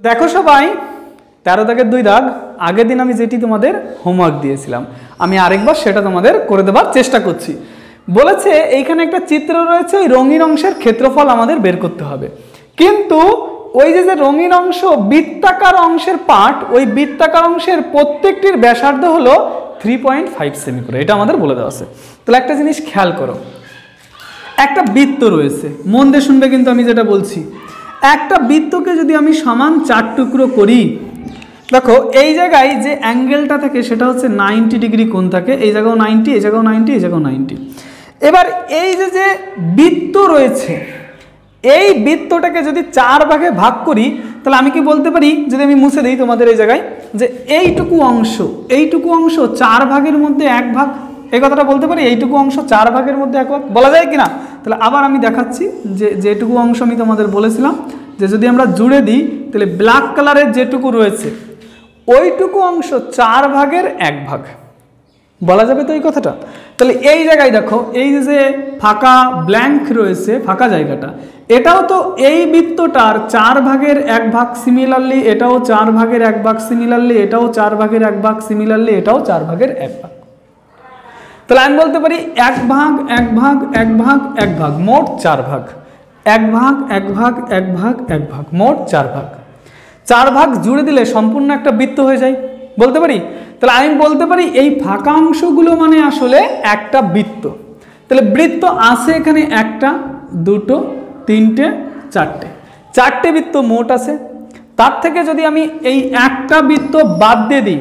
দেখো সবাই 13 দাগের 2 দাগ আগের দিন আমি যেটি তোমাদের হোমওয়ার্ক দিয়েছিলাম আমি আরেকবার সেটা তোমাদের করে দেওয়ার চেষ্টা করছি। বলেছে এইখানে একটা চিত্র রয়েছে, ওই রঙিন অংশের ক্ষেত্রফল আমাদের বের করতে হবে, কিন্তু ওই যে রঙিন অংশ বৃত্তাকার অংশের পার্ট, ওই বৃত্তাকার অংশের প্রত্যেকটির ব্যাসার্ধ হলো 3.5 সেমি করে, এটা আমাদের বলে দেওয়া আছে। তাহলে একটা জিনিস খেয়াল করো, একটা বৃত্ত রয়েছে, মন দিয়ে শুনবে কিন্তু আমি যেটা বলছি। একটা বৃত্তকে যদি আমি সমান 4 টুকরো করি, দেখো এই জায়গায় যে অ্যাঙ্গেলটা থাকে সেটা হচ্ছে 90 ডিগ্রি কোণ থাকে, এই জায়গাও 90, এই জায়গাও 90, এই জায়গাও 90। এবার এই যে বৃত্ত রয়েছে, এই বৃত্তটাকে যদি 4 ভাগে ভাগ করি, তাহলে আমি কি বলতে পারি, যদি আমি মুছে দিই তোমাদের এই জায়গায়, যে এইটুকু অংশ 4 ভাগের মধ্যে 1 ভাগ, এই কথাটা বলতে পারি, এইটুকু অংশ 4 ভাগের মধ্যে 1 ভাগ বলা যায় কিনা? তাহলে আবার আমি দেখাচ্ছি যে যেটুকু অংশ আমি তোমাদের বলেছিলাম যে যদি আমরা জুড়ে দিই, তাহলে ব্ল্যাক কালারের যেটুকু রয়েছে ওইটুকু অংশ 4 ভাগের 1 ভাগ বলা যাবে তো এই কথাটা। তাহলে এই জায়গায় দেখো, এই যে ফাঁকা ব্ল্যাঙ্ক রয়েছে, ফাঁকা জায়গাটা, এটাও তো এই বৃত্তটার 4 ভাগের 1 ভাগ, সিমিলারলি এটাও 4 ভাগের 1 ভাগ, সিমিলারলি এটাও 4 ভাগের 1 ভাগ, সিমিলারলি এটাও 4 ভাগের 1 ভাগ। তাহলে আমি বলতে পারি 1 ভাগ 1 ভাগ 1 ভাগ 1 ভাগ মোট 4 ভাগ, 1 ভাগ 1 ভাগ 1 ভাগ 1 ভাগ মোট 4 ভাগ। 4 ভাগ জুড়ে দিলে সম্পূর্ণ একটা বৃত্ত হয়ে যায়, বলতে পারি। তাহলে আমি বলতে পারি এই ফাঁকা অংশগুলো মানে আসলে একটা বৃত্ত। তাহলে বৃত্ত আছে এখানে 1টা 2টো 3টে 4টে বৃত্ত মোট আছে। তার থেকে যদি আমি এই একটা বৃত্ত বাদ দিয়ে দিই,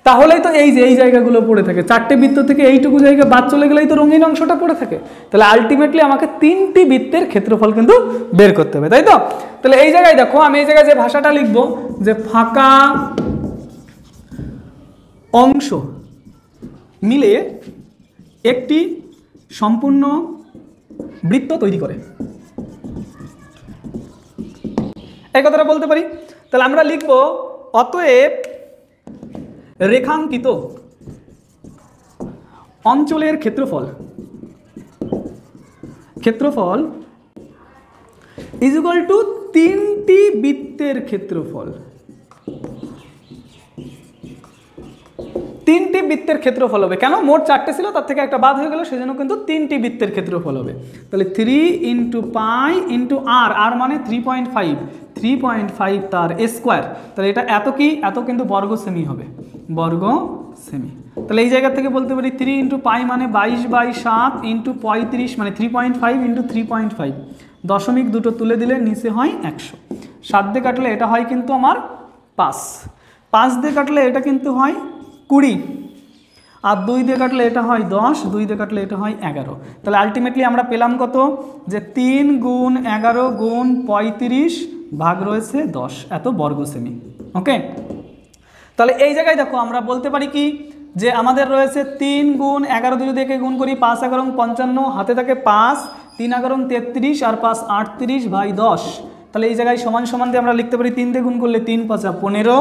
তাহলেই তো এই জায়গাগুলো পড়ে থাকে। 4টে বৃত্ত থেকে এইটুকু জায়গা বাদ চলে গেলেই তো রঙিন অংশটা পড়ে থাকে। তাহলে আলটিমেটলি আমাকে 3টি বৃত্তের ক্ষেত্রফল কিন্তু বের করতে হবে, তাই তো? তাহলে এই জায়গায় দেখো, আমি এই জায়গায় যে ভাষাটা লিখবো, যে ফাঁকা অংশ মিলে একটি সম্পূর্ণ বৃত্ত তৈরি করে, এই কথাটা বলতে পারি। তাহলে আমরা লিখবো অতএব রেখাঙ্কিত অঞ্চলের ক্ষেত্রফল ইজ ইকুয়াল টু 3টি বৃত্তের ক্ষেত্রফল। 3টি বৃত্তের ক্ষেত্রফল হবে, কেন? মোট 4টে ছিল, তার থেকে একটা বাদ হয়ে গেল, সেজন্য কিন্তু 3টি বৃত্তের ক্ষেত্রফল হবে। তাহলে 3 × পাই × r মানে 3.5 তার স্কোয়ার। তাহলে এটা এত কি? এত কিন্তু বর্গ সেমি হবে, বর্গ সেমি। তাহলে এই জায়গা থেকে বলতে পারি 3 × পাই মানে 22/7 × 35 মানে 3.5 × 3.5, দশমিক দুটো তুলে দিলে নিচে হয় 100। 7 দিয়ে কাটলে এটা হয় কিন্তু আমার 5 দিয়ে কাটলে এটা কিন্তু হয় 20, আর 2 দিয়ে কাটলে এটা হয় 10, 2 দিয়ে কাটলে এটা হয় 11। তাহলে আলটিমেটলি আমরা পেলাম কত? যে 3 × 11 × 35 ভাগ রয়েছে 10, এত বর্গ সেমি। ওকে, তাহলে এই জায়গায় দেখো আমরা বলতে পারি কি, যে আমাদের রয়েছে 3 × 11 দিয়ে যদি একে গুণ করি, 5 × 11 55, হাতে থাকে 5, 3 × 11 33, আর 5 38/10। তাহলে এই জায়গায় সমান সমান দিয়ে আমরা লিখতে পারি 3 দিয়ে গুণ করলে 3 × 5 = 15,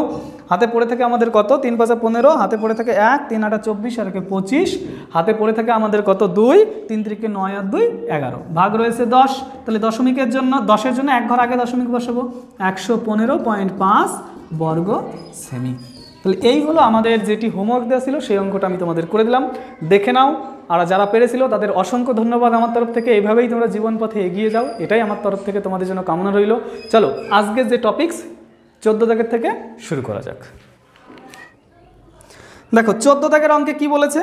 হাতে পড়ে থাকে আমাদের কত? 3 × 5 = 15, হাতে পড়ে থাকে 1, 3 × 8 = 24, আর 25, হাতে পড়ে থাকে আমাদের কত? 2, 3 × 3 = 9, আর 2 11, ভাগ রয়েছে 10। তাহলে দশমিকের জন্য 10-এর জন্য এক ঘর আগে দশমিক বসাবো, 115.5 বর্গ সেমি। তাহলে এই হলো আমাদের যেটি হোমওয়ার্ক দেওয়া ছিল, সেই অঙ্কটা আমি তোমাদের করে দিলাম, দেখে নাও। আর যারা পেরেছিল তাদের অসংখ্য ধন্যবাদ আমার তরফ থেকে। এইভাবেই তোমরা জীবন পথে এগিয়ে যাও, এটাই আমার তরফ থেকে তোমাদের জন্য কামনা রইল। চলো আজকের যে টপিকস 14 দাগের থেকে শুরু করা যাক। দেখো 14 দাগের অঙ্কে কি বলেছে?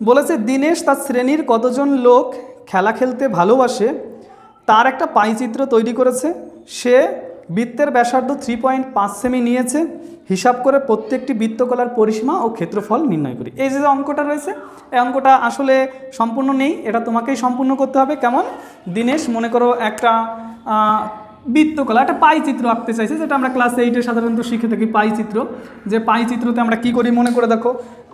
বলেছে দিনেশ তার শ্রেণীর কতজন লোক খেলা খেলতে ভালোবাসে তার একটা পাইচিত্র তৈরি করেছে। সে বৃত্তের ব্যাসার্ধ 3.5 সেমি নিয়েছে। হিসাব করে প্রত্যেকটি বৃত্তকলার পরিসীমা ও ক্ষেত্রফল নির্ণয় করি। এই যে অঙ্কটা রয়েছে, এই অঙ্কটা আসলে সম্পূর্ণ নেই, এটা তোমাকেই সম্পূর্ণ করতে হবে। কেমন? দিনেশ মনে করো একটা বৃত্তকলা, একটা পাই চিত্র আঁকতে চাইছে, যেটা আমরা ক্লাস 8-এ সাধারণত শিখে থাকি। পাই চিত্র, যে পাই চিত্রতে আমরা কি করি মনে করে দেখো,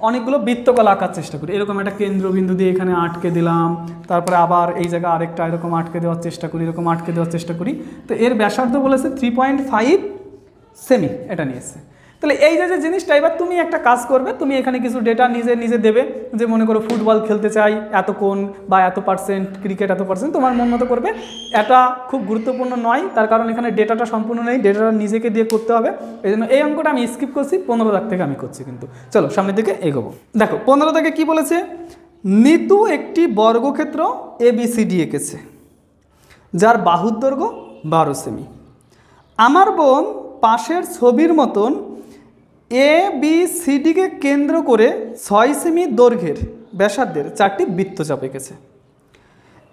অনেকগুলো বৃত্তকলা আঁকার চেষ্টা করি। এরকম একটা কেন্দ্রবিন্দু দিয়ে এখানে আটকে দিলাম, তারপরে আবার এই জায়গা আরেকটা এরকম আটকে দেওয়ার চেষ্টা করি, এরকম আটকে দেওয়ার চেষ্টা করি। তো এর ব্যাসার্ধ বলেছে 3.5 সেমি, এটা নিয়েছে। তাহলে এই যে জিনিসটা, এবার তুমি একটা কাজ করবে, তুমি এখানে কিছু ডেটা নিজে নিজে দেবে, যে মনে করো ফুটবল খেলতে চাই এত কোণ বা এত পার্সেন্ট, ক্রিকেট এত পার্সেন্ট, তোমার মন মতো করবে। এটা খুব গুরুত্বপূর্ণ নয়, তার কারণ এখানে ডেটাটা সম্পূর্ণ নেই, ডেটাটা নিজেকে দিয়ে করতে হবে। এই জন্য এই অঙ্কটা আমি স্কিপ করছি, 15 দাগ থেকে আমি করছি কিন্তু। চলো সামনের দিকে এগোবো। দেখো 15 দাগে কি বলেছে, নিতু একটি বর্গক্ষেত্র ABCD এঁকেছে যার বাহুর দৈর্ঘ্য 12 সেমি। আমার বোন পাশের ছবির মতন ABCDকে কেন্দ্র করে 6 সেমি দৈর্ঘ্যের ব্যাসার্ধের 4টি বৃত্তচাপ এঁকেছে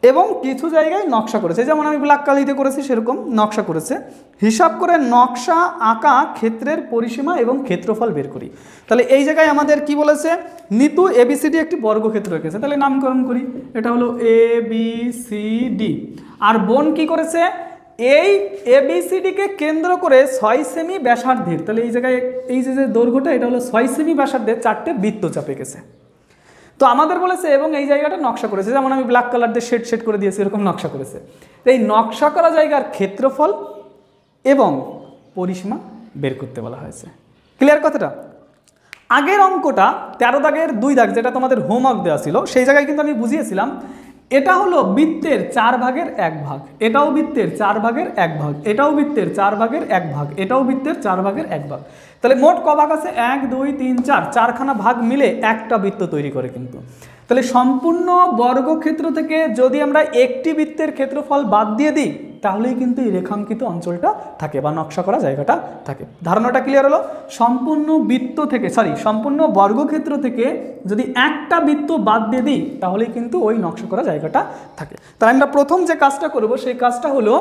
এবং কিছু জায়গায় নকশা করেছে, যেমন আমি ব্ল্যাক কালিতে করেছি সেরকম নকশা করেছে। হিসাব করে নকশা আঁকা ক্ষেত্রের পরিসীমা এবং ক্ষেত্রফল বের করি। তাহলে এই জায়গায় আমাদের কি বলেছে, নিতু ABCD একটি বর্গক্ষেত্র এঁকেছে, তাহলে নামকরণ করি, এটা হলো ABCD। আর বোন কি করেছে, এই ABCDকে কেন্দ্র করে 6 সেমি ব্যাসার্ধের, তাহলে এই জায়গায় এই যে দৈর্ঘ্যটা এটা হলো 6 সেমি ব্যাসার্ধের 4টে বৃত্তচাপ এঁকেছে। তো আমাদের বলেছে এবং এই জায়গাটা নকশা করেছে, যেমন আমি ব্ল্যাক কালার দিয়ে শেড করে দিয়েছি, এরকম নকশা করেছে। তো এই নকশা করা জায়গার ক্ষেত্রফল এবং পরিসীমা বের করতে বলা হয়েছে। ক্লিয়ার কথাটা? আগের অঙ্কটা 13 দাগের 2 দাগ, যেটা তোমাদের হোমওয়ার্ক দেওয়া ছিল, সেই জায়গায় কিন্তু আমি বুঝিয়েছিলাম এটা হলো বৃত্তের 4 ভাগের 1 ভাগ, এটাও বৃত্তের 4 ভাগের 1 ভাগ, এটাও বৃত্তের 4 ভাগের 1 ভাগ, এটাও বৃত্তের 4 ভাগের 1 ভাগ। তাহলে মোট ক ভাগ আছে, 1 2 3 4, 4খানা ভাগ মিলে একটা বৃত্ত তৈরি করে কিন্তু। তাহলে সম্পূর্ণ বর্গক্ষেত্র থেকে যদি আমরা একটি বৃত্তের ক্ষেত্রফল বাদ দিয়ে দিই, তাহলেই কিন্তু এই রেখাঙ্কিত অঞ্চলটা থাকে বা নকশা করা জায়গাটা থাকে। ধারণাটা ক্লিয়ার হলো? সম্পূর্ণ বৃত্ত থেকে, সম্পূর্ণ বর্গক্ষেত্র থেকে যদি একটা বৃত্ত বাদ দিয়ে দিই, তাহলেই কিন্তু ওই নকশা করা জায়গাটা থাকে। তাহলে আমরা প্রথম যে কাজটা করব, সেই কাজটা হলো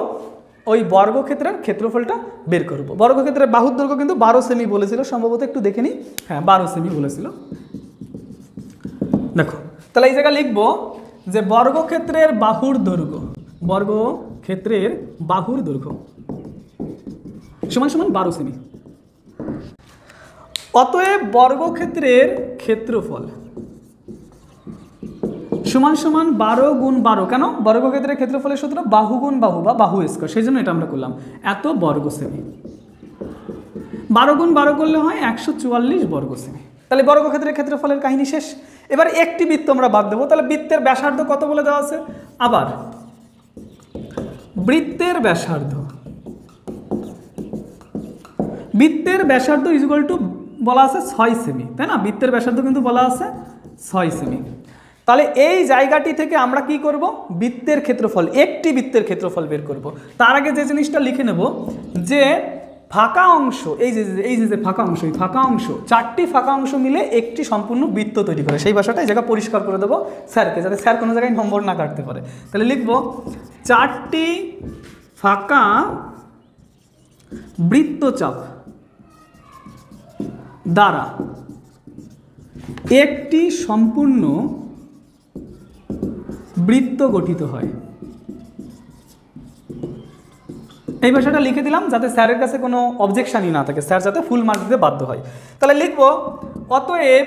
ওই বর্গক্ষেত্রের ক্ষেত্রফলটা বের করব। বর্গক্ষেত্রের বাহুর দৈর্ঘ্য কিন্তু 12 সেমি বলেছিল, সম্ভবত একটু দেখে নিই, হ্যাঁ 12 সেমি বলেছিল। দেখো তাহলে এই জায়গায় লিখবো যে বর্গক্ষেত্রের বাহুর দৈর্ঘ্য, বর্গক্ষেত্রের বাহুর দৈর্ঘ্য সমান সমান 12 সেমি। অতএব বর্গক্ষেত্রের ক্ষেত্রফল সমান সমান 12 গুণ 12। কেন? বর্গক্ষেত্রের ক্ষেত্রফলের সূত্র বাহু গুণ বাহু বা বাহু স্কয়ার, সেই জন্য এটা আমরা করলাম এত বর্গ সেমি। 12 গুণ 12 করলে হয় 144 বর্গ সেমি। তাহলে বর্গক্ষেত্রের ক্ষেত্রফলের কাহিনী শেষ। এবার একটি বৃত্ত আমরা বাদ দেবো, তাহলে বৃত্তের ব্যাসার্ধ কত বলে দেওয়া আছে, আবার বৃত্তের ব্যাসার্ধ, বৃত্তের ব্যাসার্ধ ইকুয়াল টু বলা আছে 6 সেমি, তাই না? বৃত্তের ব্যাসার্ধ কিন্তু বলা আছে 6 সেমি। তাহলে এই জায়গাটি থেকে আমরা কি করব, বৃত্তের ক্ষেত্রফল, একটি বৃত্তের ক্ষেত্রফল বের করব। তার আগে যে জিনিসটা লিখে নেব যে ফাঁকা অংশ, এই যে ফাঁকা অংশ, এই ফাঁকা অংশ, 4টি ফাঁকা অংশ মিলে একটি সম্পূর্ণ বৃত্ত তৈরি করে, সেই ভাষাটা এই জায়গা পরিষ্কার করে দেবো স্যারকে, যাতে স্যার কোনো জায়গায় নম্বর না কাটতে পারে। তাহলে লিখব 4টি ফাঁকা বৃত্তচাপ দ্বারা একটি সম্পূর্ণ বৃত্ত গঠিত হয়। এই ভাষাটা লিখে দিলাম যাতে স্যারের কাছে কোনো অবজেকশনই না থাকে, স্যার যাতে ফুল মার্ক দিতে বাধ্য হয়। তাহলে লিখব অতএব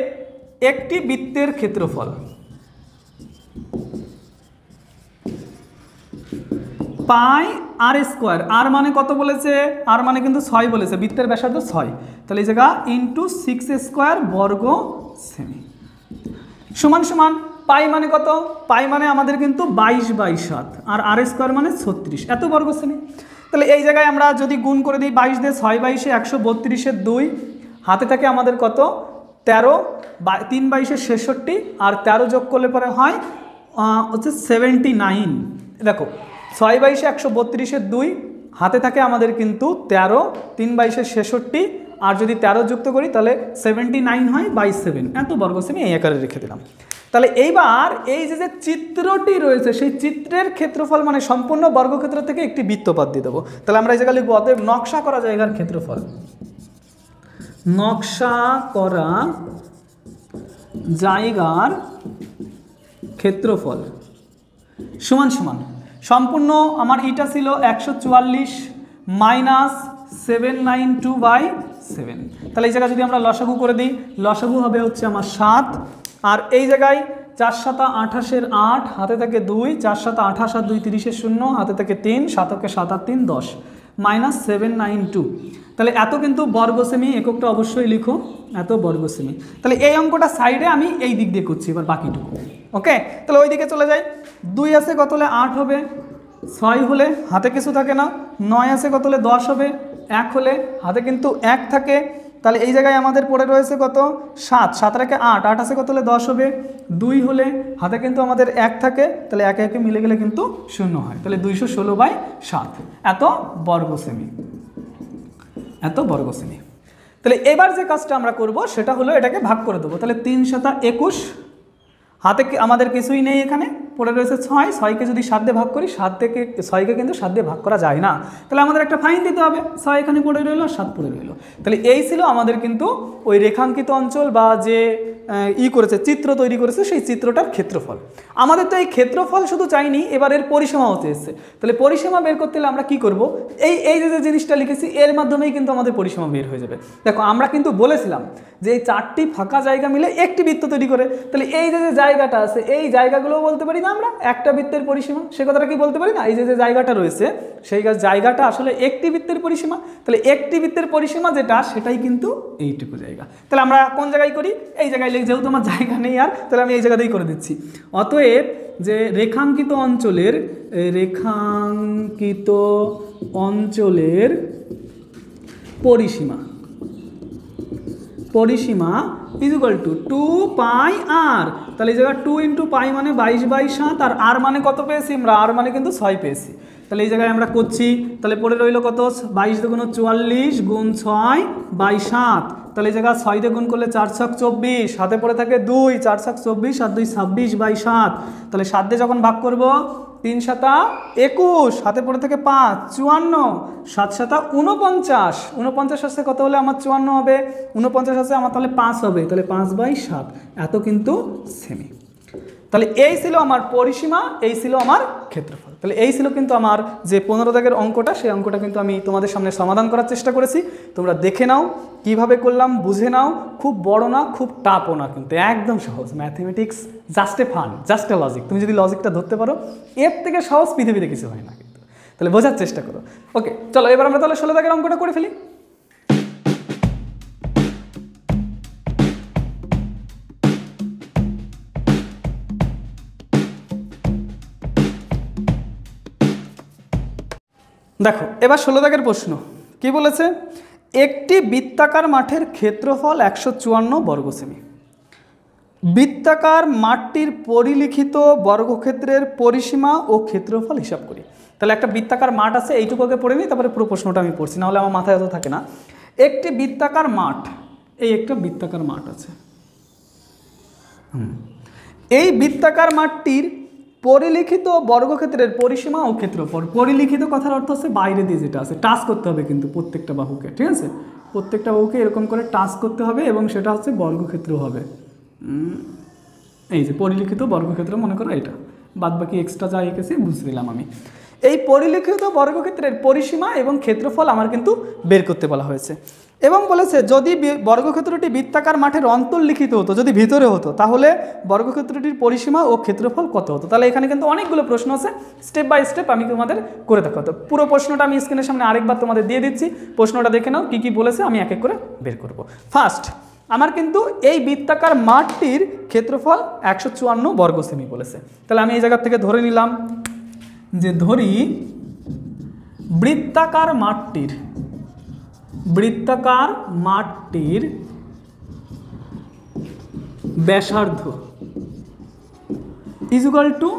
একটি বৃত্তের ক্ষেত্রফল পাই আর স্কোয়ার, আর মানে কত বলেছে, আর মানে কিন্তু 6 বলেছে, বৃত্তের ব্যাসার্ধ 6, তাহলে এই জায়গা ইন্টু 6 স্কোয়ার বর্গ সেমি সমান সমান পাই মানে কত, পাই মানে আমাদের কিন্তু 22/7, আর আর স্কোয়ার মানে 36, এত বর্গ সেমি। তাহলে এই জায়গায় আমরা যদি গুণ করে দিই 22 দিয়ে, 6 22 132 2, হাতে থাকে আমাদের কত 13, 3 22 66, আর 13 যোগ করলে পরে হয় হচ্ছে 79। দেখো 6 22 132 2, হাতে থাকে আমাদের কিন্তু 13, 3 22 66, আর যদি 13 যুক্ত করি তাহলে 79 হয় 27, এত বর্গ সেমি এই আকারে রেখে দিলাম। তাহলে এইবার এই যে চিত্রটি রয়েছে, সেই চিত্রের ক্ষেত্রফল মানে সম্পূর্ণ বর্গক্ষেত্র থেকে একটি বৃত্ত বাদ দিয়ে দেবো। তাহলে আমরা এই জায়গায় লিখবো অতএব নকশা করা জায়গার ক্ষেত্রফল, নকশা করা জায়গার ক্ষেত্রফল সমান সমান সম্পূর্ণ আমার এটা ছিল 144 মাইনাস 792/7। তাহলে এই জায়গায় যদি আমরা লসাগু করে দিই, লসাগু হবে হচ্ছে আমার 7, আর এই জায়গায় 4 7 28 8, হাতে থাকে 2, 4 7 28 আর 2 30 0, হাতে থাকে 3, 7 7 8 3 10, মাইনাস 792। তাহলে তাহলে এত কিন্তু বর্গ সেমি, এককটা অবশ্যই লিখো, এত বর্গ সেমি। তাহলে এই অঙ্কটা সাইডে আমি এই দিক দিয়ে করছি এবার বাকিটুকু। ওকে, তাহলে ওই দিকে চলে যাই। 2 আছে কত হলে 8 হবে, 6 হলে হাতে কিছু থাকে না, 9 আছে কত হলে 10 হবে, 1 হলে হাতে কিন্তু 1 থাকে, তাহলে এই জায়গায় আমাদের পড়ে রয়েছে কত 7, 7 রেখে 8, 8 আছে কত হলে 10 হবে, 2 হলে হাতে কিন্তু আমাদের 1 থাকে, তাহলে একে একে মিলে গেলে কিন্তু 0 হয়, তাহলে 216/7 এত বর্গ সেমি, এত বর্গ সেমি। তাহলে এবার যে কাজটা আমরা করব সেটা হলো এটাকে ভাগ করে দেবো। তাহলে 3 × 21, হাতে আমাদের কিছুই নেই, এখানে পড়ে রয়েছে 6, 6কে যদি 7 দিয়ে ভাগ করি, 6কে কিন্তু 7 দিয়ে ভাগ করা যায় না, তাহলে আমাদের একটা ফাইন দিতে হবে, 6 এখানে পড়ে রইলো, 7 পড়ে রইলো। তাহলে এই ছিল আমাদের কিন্তু ওই রেখাঙ্কিত অঞ্চল বা যে করেছে চিত্র তৈরি করেছে সেই চিত্রটার ক্ষেত্রফল। আমাদের তো এই ক্ষেত্রফল শুধু চাইনি, এবার এর পরিসীমাও চেয়েছে। তাহলে পরিসীমা বের করতে হলে আমরা কি করব, এই যে জিনিসটা লিখেছি এর মাধ্যমেই কিন্তু আমাদের পরিসীমা বের হয়ে যাবে। দেখো আমরা কিন্তু বলেছিলাম যে এই 4টি ফাঁকা জায়গা মিলে একটি বৃত্ত তৈরি করে, তাহলে এই যে জায়গাটা আছে এই জায়গাগুলোও বলতে পারি না আমরা একটা বৃত্তের পরিসীমা, সে কথাটা কি বলতে পারি না, এই যে জায়গাটা রয়েছে সেই জায়গাটা আসলে একটি বৃত্তের পরিসীমা। তাহলে একটি বৃত্তের পরিসীমা যেটা সেটাই কিন্তু এইটুকু জায়গা। তাহলে আমরা কোন জায়গায় করি, এই জায়গায়, যেহেতু আমার জায়গা নেই আর, তাহলে আমি এই জায়গাতেই করে দিচ্ছি। অতএব যে রেখাঙ্কিত অঞ্চলের পরিসীমা ইকুয়াল টু 2πr, তাহলে এই জায়গায় 2 × π মানে 22/7, আর r মানে কত পেয়েছি আমরা, r মানে কিন্তু 6 পেয়েছি। তাহলে এই জায়গায় আমরা করছি, তাহলে পড়ে রইল কত 22 × 44 গুণ 6/7, তাহলে এই জায়গায় 6 দিয়ে গুণ করলে 4 × 6 = 24, হাতে পড়ে থাকে 2, 4 × 6 = 24 আর 2 = 26/7, তাহলে 7 দিয়ে যখন ভাগ করব 3 × 7 = 21, হাতে পড়ে থাকে 5, 54, 7 × 7 = 49, 49 আসছে কত হলে আমার 54 হবে, 49 আসছে আমার তাহলে 5 হবে, তাহলে 5/7 এত কিন্তু সেমি। তাহলে এই ছিল আমার পরিসীমা, এই ছিল আমার ক্ষেত্রফল। তাহলে এই ছিল কিন্তু আমার যে 15 দাগের অঙ্কটা, সেই অঙ্কটা কিন্তু আমি তোমাদের সামনে সমাধান করার চেষ্টা করেছি। তোমরা দেখে নাও কিভাবে করলাম, বুঝে নাও, খুব বড় না খুব টাফও না, কিন্তু একদম সহজ। Mathematics just a fun, just a logic. তুমি যদি লজিকটা ধরতে পারো এর থেকে সহজ পৃথিবীতে কিছু হয় না কিন্তু। তাহলে বোঝার চেষ্টা করো। ওকে, চলো এবার আমরা তাহলে 16 দাগের অঙ্কটা করে ফেলি। দেখো এবার 16 দাগের প্রশ্ন কি বলেছে, একটি বৃত্তাকার মাঠের ক্ষেত্রফল 154 বর্গ সেমি। বৃত্তাকার মাঠটির পরিলিখিত বর্গক্ষেত্রের পরিসীমা ও ক্ষেত্রফল হিসাব করি। তাহলে একটা বৃত্তাকার মাঠ আছে, এইটুকু আগে পড়ে নিই, তারপরে পুরো প্রশ্নটা আমি পড়ছি, নাহলে আমার মাথায় এত থাকে না। একটি বৃত্তাকার মাঠ, এই একটা বৃত্তাকার মাঠ আছে, এই বৃত্তাকার মাঠটির পরিলিখিত বর্গক্ষেত্রের পরিসীমা ও ক্ষেত্রফল। পরিলিখিত কথার অর্থ হচ্ছে বাইরে দিয়ে যেটা আছে, টাচ করতে হবে কিন্তু প্রত্যেকটা বাহুকে, ঠিক আছে, প্রত্যেকটা বাহুকে এরকম করে টাচ করতে হবে এবং সেটা হচ্ছে বর্গক্ষেত্র হবে। এই যে পরিলিখিত বর্গক্ষেত্র মনে করো এটা, বাদ বাকি এক্সট্রা যা এঁকেছি বুঝে দিলাম আমি। এই পরিলিখিত বর্গক্ষেত্রের পরিসীমা এবং ক্ষেত্রফল আমার কিন্তু বের করতে বলা হয়েছে এবং বলেছে যদি বর্গক্ষেত্রটি বৃত্তাকার মাঠের অন্তর্লিখিত হতো, যদি ভিতরে হতো, তাহলে বর্গক্ষেত্রটির পরিসীমা ও ক্ষেত্রফল কত হতো। তাহলে এখানে কিন্তু অনেকগুলো প্রশ্ন আছে, স্টেপ বাই স্টেপ আমি তোমাদের করে দেখাবো। পুরো প্রশ্নটা আমি স্ক্রিনের সামনে আরেকবার তোমাদের দিয়ে দিচ্ছি, প্রশ্নটা দেখে নাও কি কি বলেছে, আমি এক এক করে বের করব। ফার্স্ট আমার কিন্তু এই বৃত্তাকার মাঠটির ক্ষেত্রফল 154 বর্গ সেমি বলেছে। তাহলে আমি এই জায়গা থেকে ধরে নিলাম যে ধরি বৃত্তাকার মাঠটির ব্যাসার্ধ ইকুয়াল টু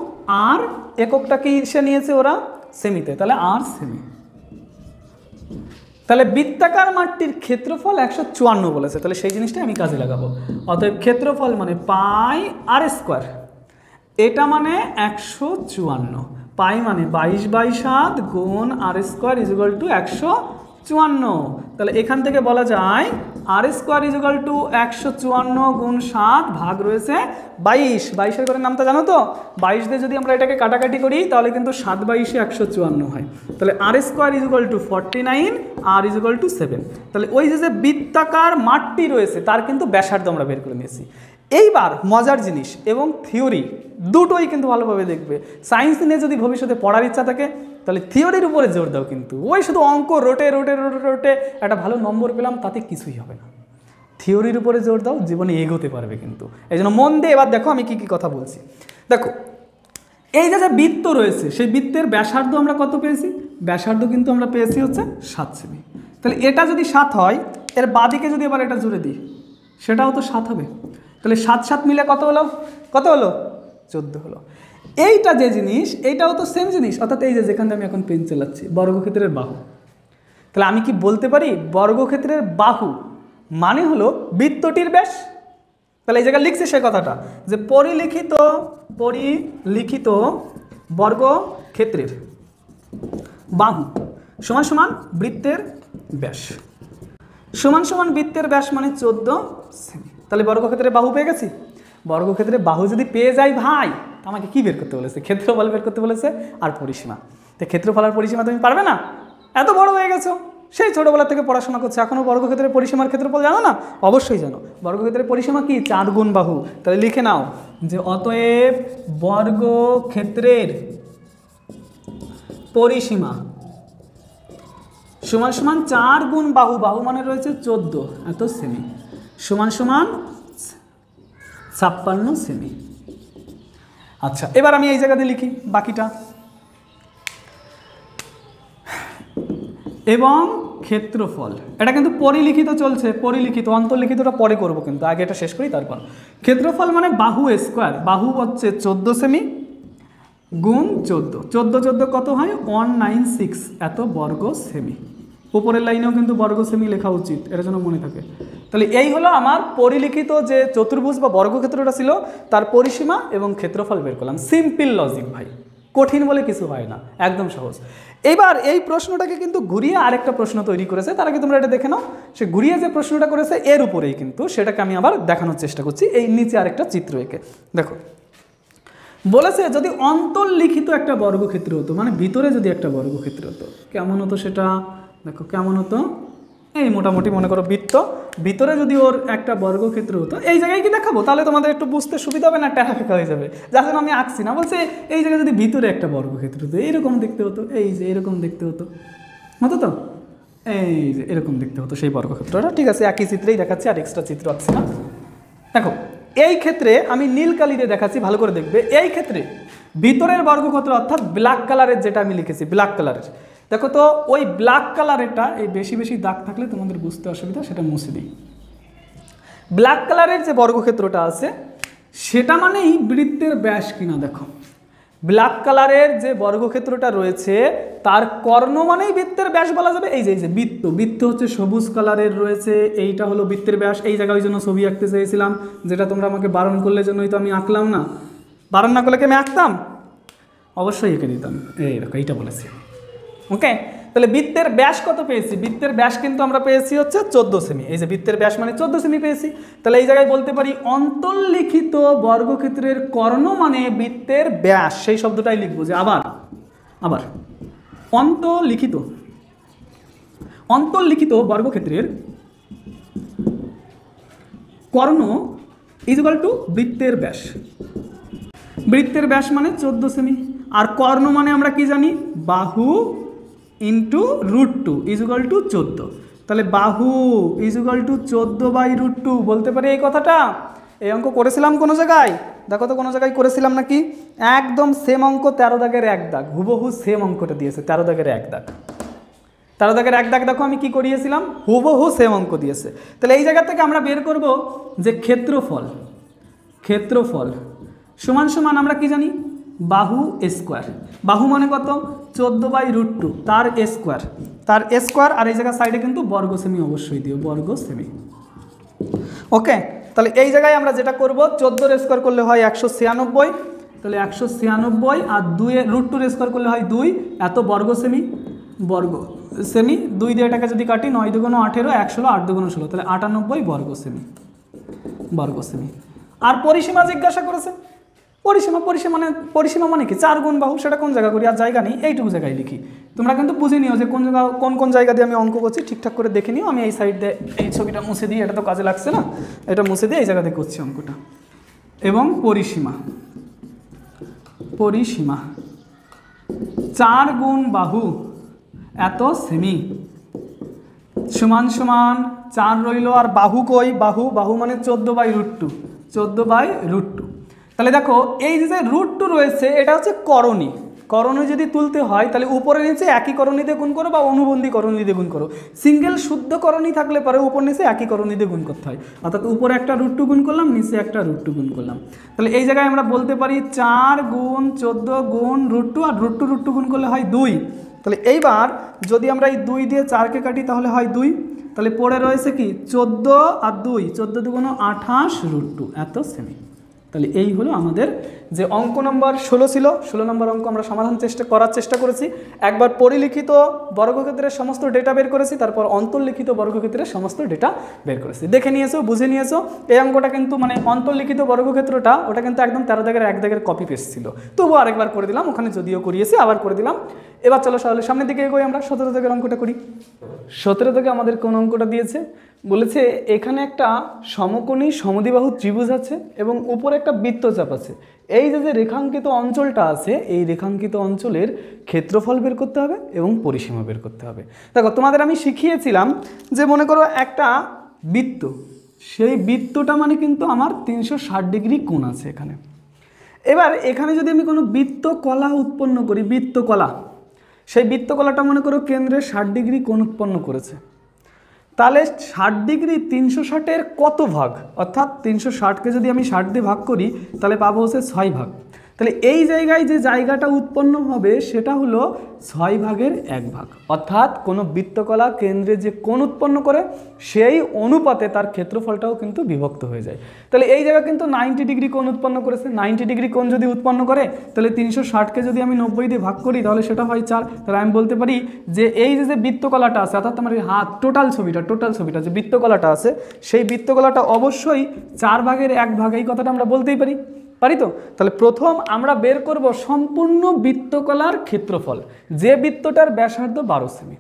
আর, এককটা কি সে নিয়েছে ওরা সেমিতে, তাহলে আর সেমি। তাহলে বৃত্তাকার মাঠটির ক্ষেত্রফল 154 বলেছে, তাহলে সেই জিনিসটাই আমি কাজে লাগাবো। অতএব ক্ষেত্রফল মানে পাই আর স্কোয়ার, এটা মানে 154, পাই মানে 22/7 গুণ আর স্কোয়ার ইকুয়াল টু 154। তাহলে এখান থেকে বলা যায় আর স্কোয়ার ইকুয়াল টু 154 গুণ 7 ভাগ রয়েছে 22। 22-এর করে নামটা জানো তো, 22 দিয়ে যদি আমরা এটাকে কাটাকাটি করি তাহলে কিন্তু 7/22 154 হয়। তাহলে আর স্কোয়ার ইকুয়াল টু 49, আর ইকুয়াল টু 7। তাহলে ওই যে বৃত্তাকার মাঠটি রয়েছে তার কিন্তু ব্যাসার্ধ আমরা বের করে নিয়েছি। এইবার মজার জিনিস এবং থিওরি দুটোই কিন্তু ভালোভাবে দেখবে। সায়েন্স নিয়ে যদি ভবিষ্যতে পড়ার ইচ্ছা থাকে তাহলে থিওরির উপরে জোর দাও, কিন্তু ওই শুধু অঙ্ক রোটে রোটে রোটে রোটে একটা ভালো নম্বর পেলাম তাতে কিছুই হবে না। থিওরির উপরে জোর দাও, জীবনে এগোতে পারবে কিন্তু। এই জন্য মন দিয়ে এবার দেখো আমি কি কি কথা বলছি। দেখো এই যে বৃত্ত রয়েছে সেই বৃত্তের ব্যাসার্ধ আমরা কত পেয়েছি? ব্যাসার্ধ কিন্তু আমরা পেয়েছি হচ্ছে 7 সেমি। তাহলে এটা যদি 7 হয়, এর বাদিকে যদি এবার এটা জুড়ে দিই সেটাও তো 7 হবে। তাহলে 7 7 মিলে কত হলো? কত হলো? 14 হলো। এইটা যে জিনিস এইটাও তো সেম জিনিস, অর্থাৎ এই যে যেখানে আমি এখন পেন চালাচ্ছি বর্গক্ষেত্রের বাহু। তাহলে আমি কি বলতে পারি বর্গক্ষেত্রের বাহু মানে হলো বৃত্তটির ব্যাস। তাহলে এই জায়গায় লিখছি সে কথাটা যে পরিলিখিত বর্গক্ষেত্রের বাহু সমান সমান বৃত্তের ব্যাস, সমান সমান বৃত্তের ব্যাস মানে 14 সেমি। তাহলে বর্গক্ষেত্রের বাহু পেয়ে গেছি। বর্গক্ষেত্রের বাহু যদি পেয়ে যাই ভাই, আমাকে কি বের করতে বলেছে? ক্ষেত্রফল বের করতে বলেছে আর পরিসীমা। তো ক্ষেত্রফল আর পরিসীমা তুমি পারবে না? এত বড় হয়ে গেছো, সেই ছোটোবেলা থেকে পড়াশোনা করছে, এখনও বর্গক্ষেত্রের পরিসীমার ক্ষেত্রফল জানো না? অবশ্যই জানো। বর্গক্ষেত্রের পরিসীমা কি? 4 গুণ বাহু। তাহলে লিখে নাও যে অতএব বর্গক্ষেত্রের পরিসীমা সমান সমান 4 গুণ বাহু, বাহু মানে রয়েছে 14 এত সেমি, সমান সমান 56 সেমি। আচ্ছা এবার আমি এই জায়গাতে লিখি বাকিটা। এবং ক্ষেত্রফল, এটা কিন্তু পরিলিখিত চলছে, পরিলিখিত, অন্তর্লিখিতটা পরে করব, কিন্তু আগে এটা শেষ করি তারপর। ক্ষেত্রফল মানে বাহু স্কোয়ার, বাহু হচ্ছে 14 সেমি গুণ 14, 14 14 কত হয়? 196 এত বর্গ সেমি। উপরের লাইনেও কিন্তু বর্গ সেমি লেখা উচিত, এটা যেন মনে থাকে। তাহলে এই হলো আমার পরিলিখিত যে চতুর্ভুজ বা বর্গক্ষেত্রটা ছিল তার পরিসীমা এবং ক্ষেত্রফল বের করলাম। সিম্পল লজিক ভাই, কঠিন বলে কিছু হয় না, একদম সহজ। এবার এই প্রশ্নটাকে কিন্তু ঘুরিয়ে আরেকটা প্রশ্ন তৈরি করেছে, তার আগে তোমরা এটা দেখে নাও। সে ঘুরিয়ে যে প্রশ্নটা করেছে এর উপরেই কিন্তু সেটাকে আমি আবার দেখানোর চেষ্টা করছি। এই নিচে আরেকটা চিত্র এঁকে দেখো, বলেছে যদি অন্তর্লিখিত একটা বর্গক্ষেত্র হতো, মানে ভিতরে যদি একটা বর্গক্ষেত্র হতো, কেমন হতো সেটা দেখো। কেমন হতো? এই মোটামুটি মনে করো বৃত্ত, ভিতরে যদি ওর একটা বর্গক্ষেত্র হতো, এই জায়গায় কি দেখাবো তাহলে তোমাদের একটু বুঝতে সুবিধা হবে না, ট্যাকা ফেঁকা হয়ে যাবে, যার জন্য আমি আঁকছি না। বলছে এই জায়গায় যদি ভিতরে একটা বর্গক্ষেত্র হতো এইরকম দেখতে হতো, এই যে এরকম দেখতে হতো, হতো তো, এই যে এরকম দেখতে হতো সেই বর্গক্ষেত্রটা। ঠিক আছে, একই চিত্রেই দেখাচ্ছি, আর এক্সট্রা চিত্র আঁকছি না। দেখো এই ক্ষেত্রে আমি নীল কালি দিয়ে দেখাচ্ছি, ভালো করে দেখবে। এই ক্ষেত্রে ভিতরের বর্গক্ষেত্র অর্থাৎ ব্ল্যাক কালারের যেটা আমি লিখেছি, ব্ল্যাক কালারের, দেখো তো ওই ব্ল্যাক কালারেরটা, এই বেশি বেশি দাগ থাকলে তোমাদের বুঝতে অসুবিধা, সেটা মুছে দিই। ব্ল্যাক কালারের যে বর্গক্ষেত্রটা আছে সেটা মানেই বৃত্তের ব্যাস কিনা। দেখো ব্ল্যাক কালারের যে বর্গক্ষেত্রটা রয়েছে তার কর্ণ মানেই বৃত্তের ব্যাস বলা যাবে। এই যে বৃত্ত, বৃত্ত হচ্ছে সবুজ কালারের রয়েছে, এইটা হলো বৃত্তের ব্যাস। এই জায়গায় ওই জন্য ছবি আঁকতে চেয়েছিলাম, যেটা তোমরা আমাকে বারণ করলে জন্যই তো আমি আঁকলাম না। বারণ না করলে কি আমি আঁকতাম? অবশ্যই এঁকে দিতাম। এই দেখো এইটা বলেছি, ওকে। তাহলে বৃত্তের ব্যাস কত পেয়েছি? বৃত্তের ব্যাস কিন্তু আমরা পেয়েছি হচ্ছে 14 সেমি। এই যে বৃত্তের ব্যাস মানে 14 সেমি পেয়েছি। তাহলে এই জায়গায় বলতে পারি অন্তর্লিখিত বর্গক্ষেত্রের কর্ণ মানে বৃত্তের ব্যাস, সেই শব্দটাই লিখবো যে আবার অন্তর্লিখিত বর্গক্ষেত্রের কর্ণ ইকুয়াল টু বৃত্তের ব্যাস। বৃত্তের ব্যাস মানে 14 সেমি, আর কর্ণ মানে আমরা কি জানি? বাহু ইন্টু √2 ইকুয়াল টু 14। তাহলে বাহু ইকুয়াল টু 14/√2 বলতে পারি এই কথাটা। এই অঙ্ক করেছিলাম কোনো জায়গায়? দেখো তো কোনো জায়গায় করেছিলাম নাকি? একদম সেম অঙ্ক, 13 দাগের 1 দাগ, হুবহু সেম অঙ্কটা দিয়েছে, 13 দাগের 1 দাগ। 13 দাগের 1 দাগ দেখো আমি কি করিয়েছিলাম, হুবহু সেম অঙ্ক দিয়েছে। তাহলে এই জায়গা থেকে আমরা বের করব যে ক্ষেত্রফল সমান সমান আমরা কি জানি? বাহু স্কোয়ার। বাহু মানে কত? 14/√2, তার স্কোয়ার, আর এই জায়গার সাইডে কিন্তু বর্গ সেমি অবশ্যই দিও, বর্গ সেমি, ওকে। তাহলে এই জায়গায় আমরা যেটা করব, 14 স্কোয়ার করলে হয় 196, তাহলে 196 আর 2 স্কোয়ার করলে হয় 2 এত বর্গ সেমি, 2 দিয়ে এটাকে যদি কাটি 9 2 18, 116, 8 2 16, তাহলে 98 বর্গ সেমি। আর পরিসীমা জিজ্ঞাসা করেছে, পরিসীমা মানে কি? 4 গুণ বাহু, সেটা কোন জায়গা করি? আর জায়গা নেই, এইটুকু জায়গায় লিখি। তোমরা কিন্তু বুঝে নিও যে কোন জায়গা দিয়ে আমি অঙ্ক করছি, ঠিকঠাক করে দেখে নিও। আমি এই সাইড দিয়ে এই ছবিটা মুছে দিই, এটা তো কাজে লাগছে না, এটা মুছে দিয়ে এই জায়গা দিয়ে করছি অঙ্কটা। এবং পরিসীমা, পরিসীমা 4 গুণ বাহু এত সেমি সমান সমান 4 রইল, আর বাহু কই, বাহু বাহু মানে 14/√2, 14/√2। তাহলে দেখো এই যে √2 রয়েছে এটা হচ্ছে করণী, করণী যদি তুলতে হয় তাহলে উপরে নিচে একই করণী দিয়ে গুণ করো বা অনুবন্ধী করণী দিয়ে গুণ করো। সিঙ্গেল শুদ্ধ করণী থাকলে পরে উপর নিচে একই করণী দিয়ে গুণ করতে হয়, অর্থাৎ উপরে একটা √2 গুণ করলাম, নিচে একটা √2 গুণ করলাম। তাহলে এই জায়গায় আমরা বলতে পারি 4 গুণ 14 গুণ √2, আর √2 গুণ করলে হয় 2। তাহলে এইবার যদি আমরা এই 2 দিয়ে 4কে কাটি তাহলে হয় 2। তাহলে পড়ে রয়েছে কি 14 আর 2, 14 দুগুণ 28 √2 এত সেমি। তাহলে এই হলো আমাদের যে অঙ্ক নম্বর 16 ছিল, 16 নম্বর অঙ্ক আমরা সমাধান করার চেষ্টা করেছি। একবার পরিলিখিত বর্গক্ষেত্রের সমস্ত ডেটা বের করেছি, তারপর অন্তর্লিখিত বর্গক্ষেত্রের সমস্ত ডেটা বের করেছি। দেখে নিয়েছো, বুঝে নিয়েছো। এই অঙ্কটা কিন্তু মানে অন্তর্লিখিত বর্গক্ষেত্রটা ওটা কিন্তু একদম 13 দাগের 1 দাগের কপি পেস্ট ছিল, তবুও আরেকবার করে দিলাম, ওখানে যদিও করিয়েছি আবার করে দিলাম। এবার চলো তাহলে সামনের দিকে এগোই, আমরা 17 দাগের অঙ্কটা করি। 17 দাগে আমাদের কোন অঙ্কটা দিয়েছে, বলেছে এখানে একটা সমকোণী সমদ্বিবাহু ত্রিভুজ আছে এবং উপরে একটা বৃত্তচাপ আছে। এই যে রেখাঙ্কিত অঞ্চলটা আছে, এই রেখাঙ্কিত অঞ্চলের ক্ষেত্রফল বের করতে হবে এবং পরিসীমা বের করতে হবে। দেখো তোমাদের আমি শিখিয়েছিলাম যে মনে করো একটা বৃত্ত, সেই বৃত্তটা মানে কিন্তু আমার 360 ডিগ্রি কোণ আছে এখানে। এবার এখানে যদি আমি কোনো বৃত্তকলা উৎপন্ন করি, বৃত্তকলা, সেই বৃত্তকলাটা মনে করো কেন্দ্রে 60 ডিগ্রি কোণ উৎপন্ন করেছে, তাহলে 60 ডিগ্রি 360-এর কত ভাগ, অর্থাৎ 360কে যদি আমি 60 দিয়ে ভাগ করি তাহলে পাবো হচ্ছে 6 ভাগ। তাহলে এই জায়গায় যে জায়গাটা উৎপন্ন হবে সেটা হলো 6 ভাগের 1 ভাগ, অর্থাৎ কোনো বৃত্তকলা কেন্দ্রে যে কোণ উৎপন্ন করে সেই অনুপাতে তার ক্ষেত্রফলটাও কিন্তু বিভক্ত হয়ে যায়। তাহলে এই জায়গা কিন্তু 90 ডিগ্রি কোণ উৎপন্ন করেছে, 90 ডিগ্রি কোণ যদি উৎপন্ন করে তাহলে 360কে যদি আমি 90 দিয়ে ভাগ করি তাহলে সেটা হয় 4। তাহলে আমি বলতে পারি যে এই যে বৃত্তকলাটা আছে, অর্থাৎ আমার হাত টোটাল ছবিটা যে বৃত্তকলাটা আছে সেই বৃত্তকলাটা অবশ্যই 4 ভাগের 1 ভাগ, এই কথাটা আমরা বলতেই পারি তো। তাহলে প্রথম আমরা বের করব সম্পূর্ণ বৃত্তকলার ক্ষেত্রফল, যে বৃত্তটার ব্যাসার্ধ 12 সেমি।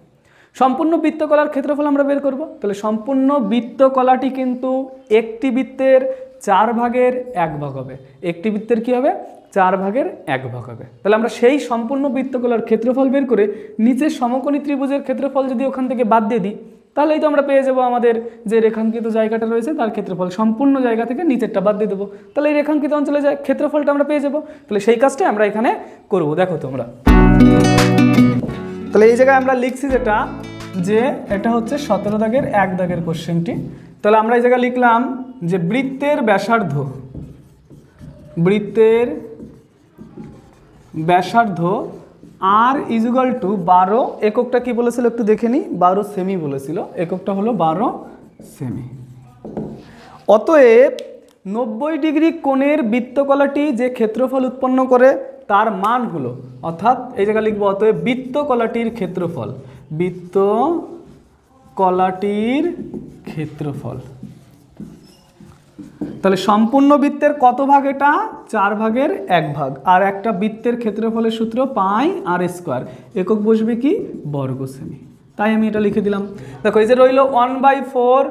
সম্পূর্ণ বৃত্তকলার ক্ষেত্রফল আমরা বের করব। তাহলে সম্পূর্ণ বৃত্তকলাটি কিন্তু একটি বৃত্তের 4 ভাগের 1 ভাগ হবে, একটি বৃত্তের কি হবে 4 ভাগের 1 ভাগ হবে। তাহলে আমরা সেই সম্পূর্ণ বৃত্তকলার ক্ষেত্রফল বের করে নিচের সমকোণী ত্রিভুজের ক্ষেত্রফল যদি ওখান থেকে বাদ দিয়ে দিই তাহলেই তো আমরা পেয়ে যাবো আমাদের যে রেখাঙ্কিত জায়গাটা রয়েছে তার ক্ষেত্রফল। সম্পূর্ণ জায়গা থেকে নিচেরটা বাদ দিয়ে দেবো, তাহলে এই রেখাঙ্কিত অঞ্চলে ক্ষেত্রফলটা আমরা পেয়ে যাবো। তাহলে সেই কাজটাই আমরা এখানে করব। দেখো তোমরা, তাহলে এই জায়গায় আমরা লিখছি যেটা, যে এটা হচ্ছে 17 দাগের 1 দাগের কোশ্চেনটি। তাহলে আমরা এই জায়গায় লিখলাম যে বৃত্তের ব্যাসার্ধ আর ইজুগাল টু 12, এককটা কি বলেছিল একটু দেখে নিই, 12 সেমি বলেছিল, এককটা হলো 12 সেমি। অতএব 90 ডিগ্রি কোণের বৃত্তকলাটি যে ক্ষেত্রফল উৎপন্ন করে তার মান হলো, অর্থাৎ এই জায়গায় লিখবো অতএব বৃত্তকলাটির ক্ষেত্রফল। তাহলে সম্পূর্ণ বৃত্তের কত ভাগ, এটা 4 ভাগের 1 ভাগ, আর একটা বৃত্তের ক্ষেত্রফলের সূত্র পাই আর স্কোয়ার, একক বসবে কি বর্গ সেমি, তাই আমি এটা লিখে দিলাম। দেখো এই যে রইল 1/4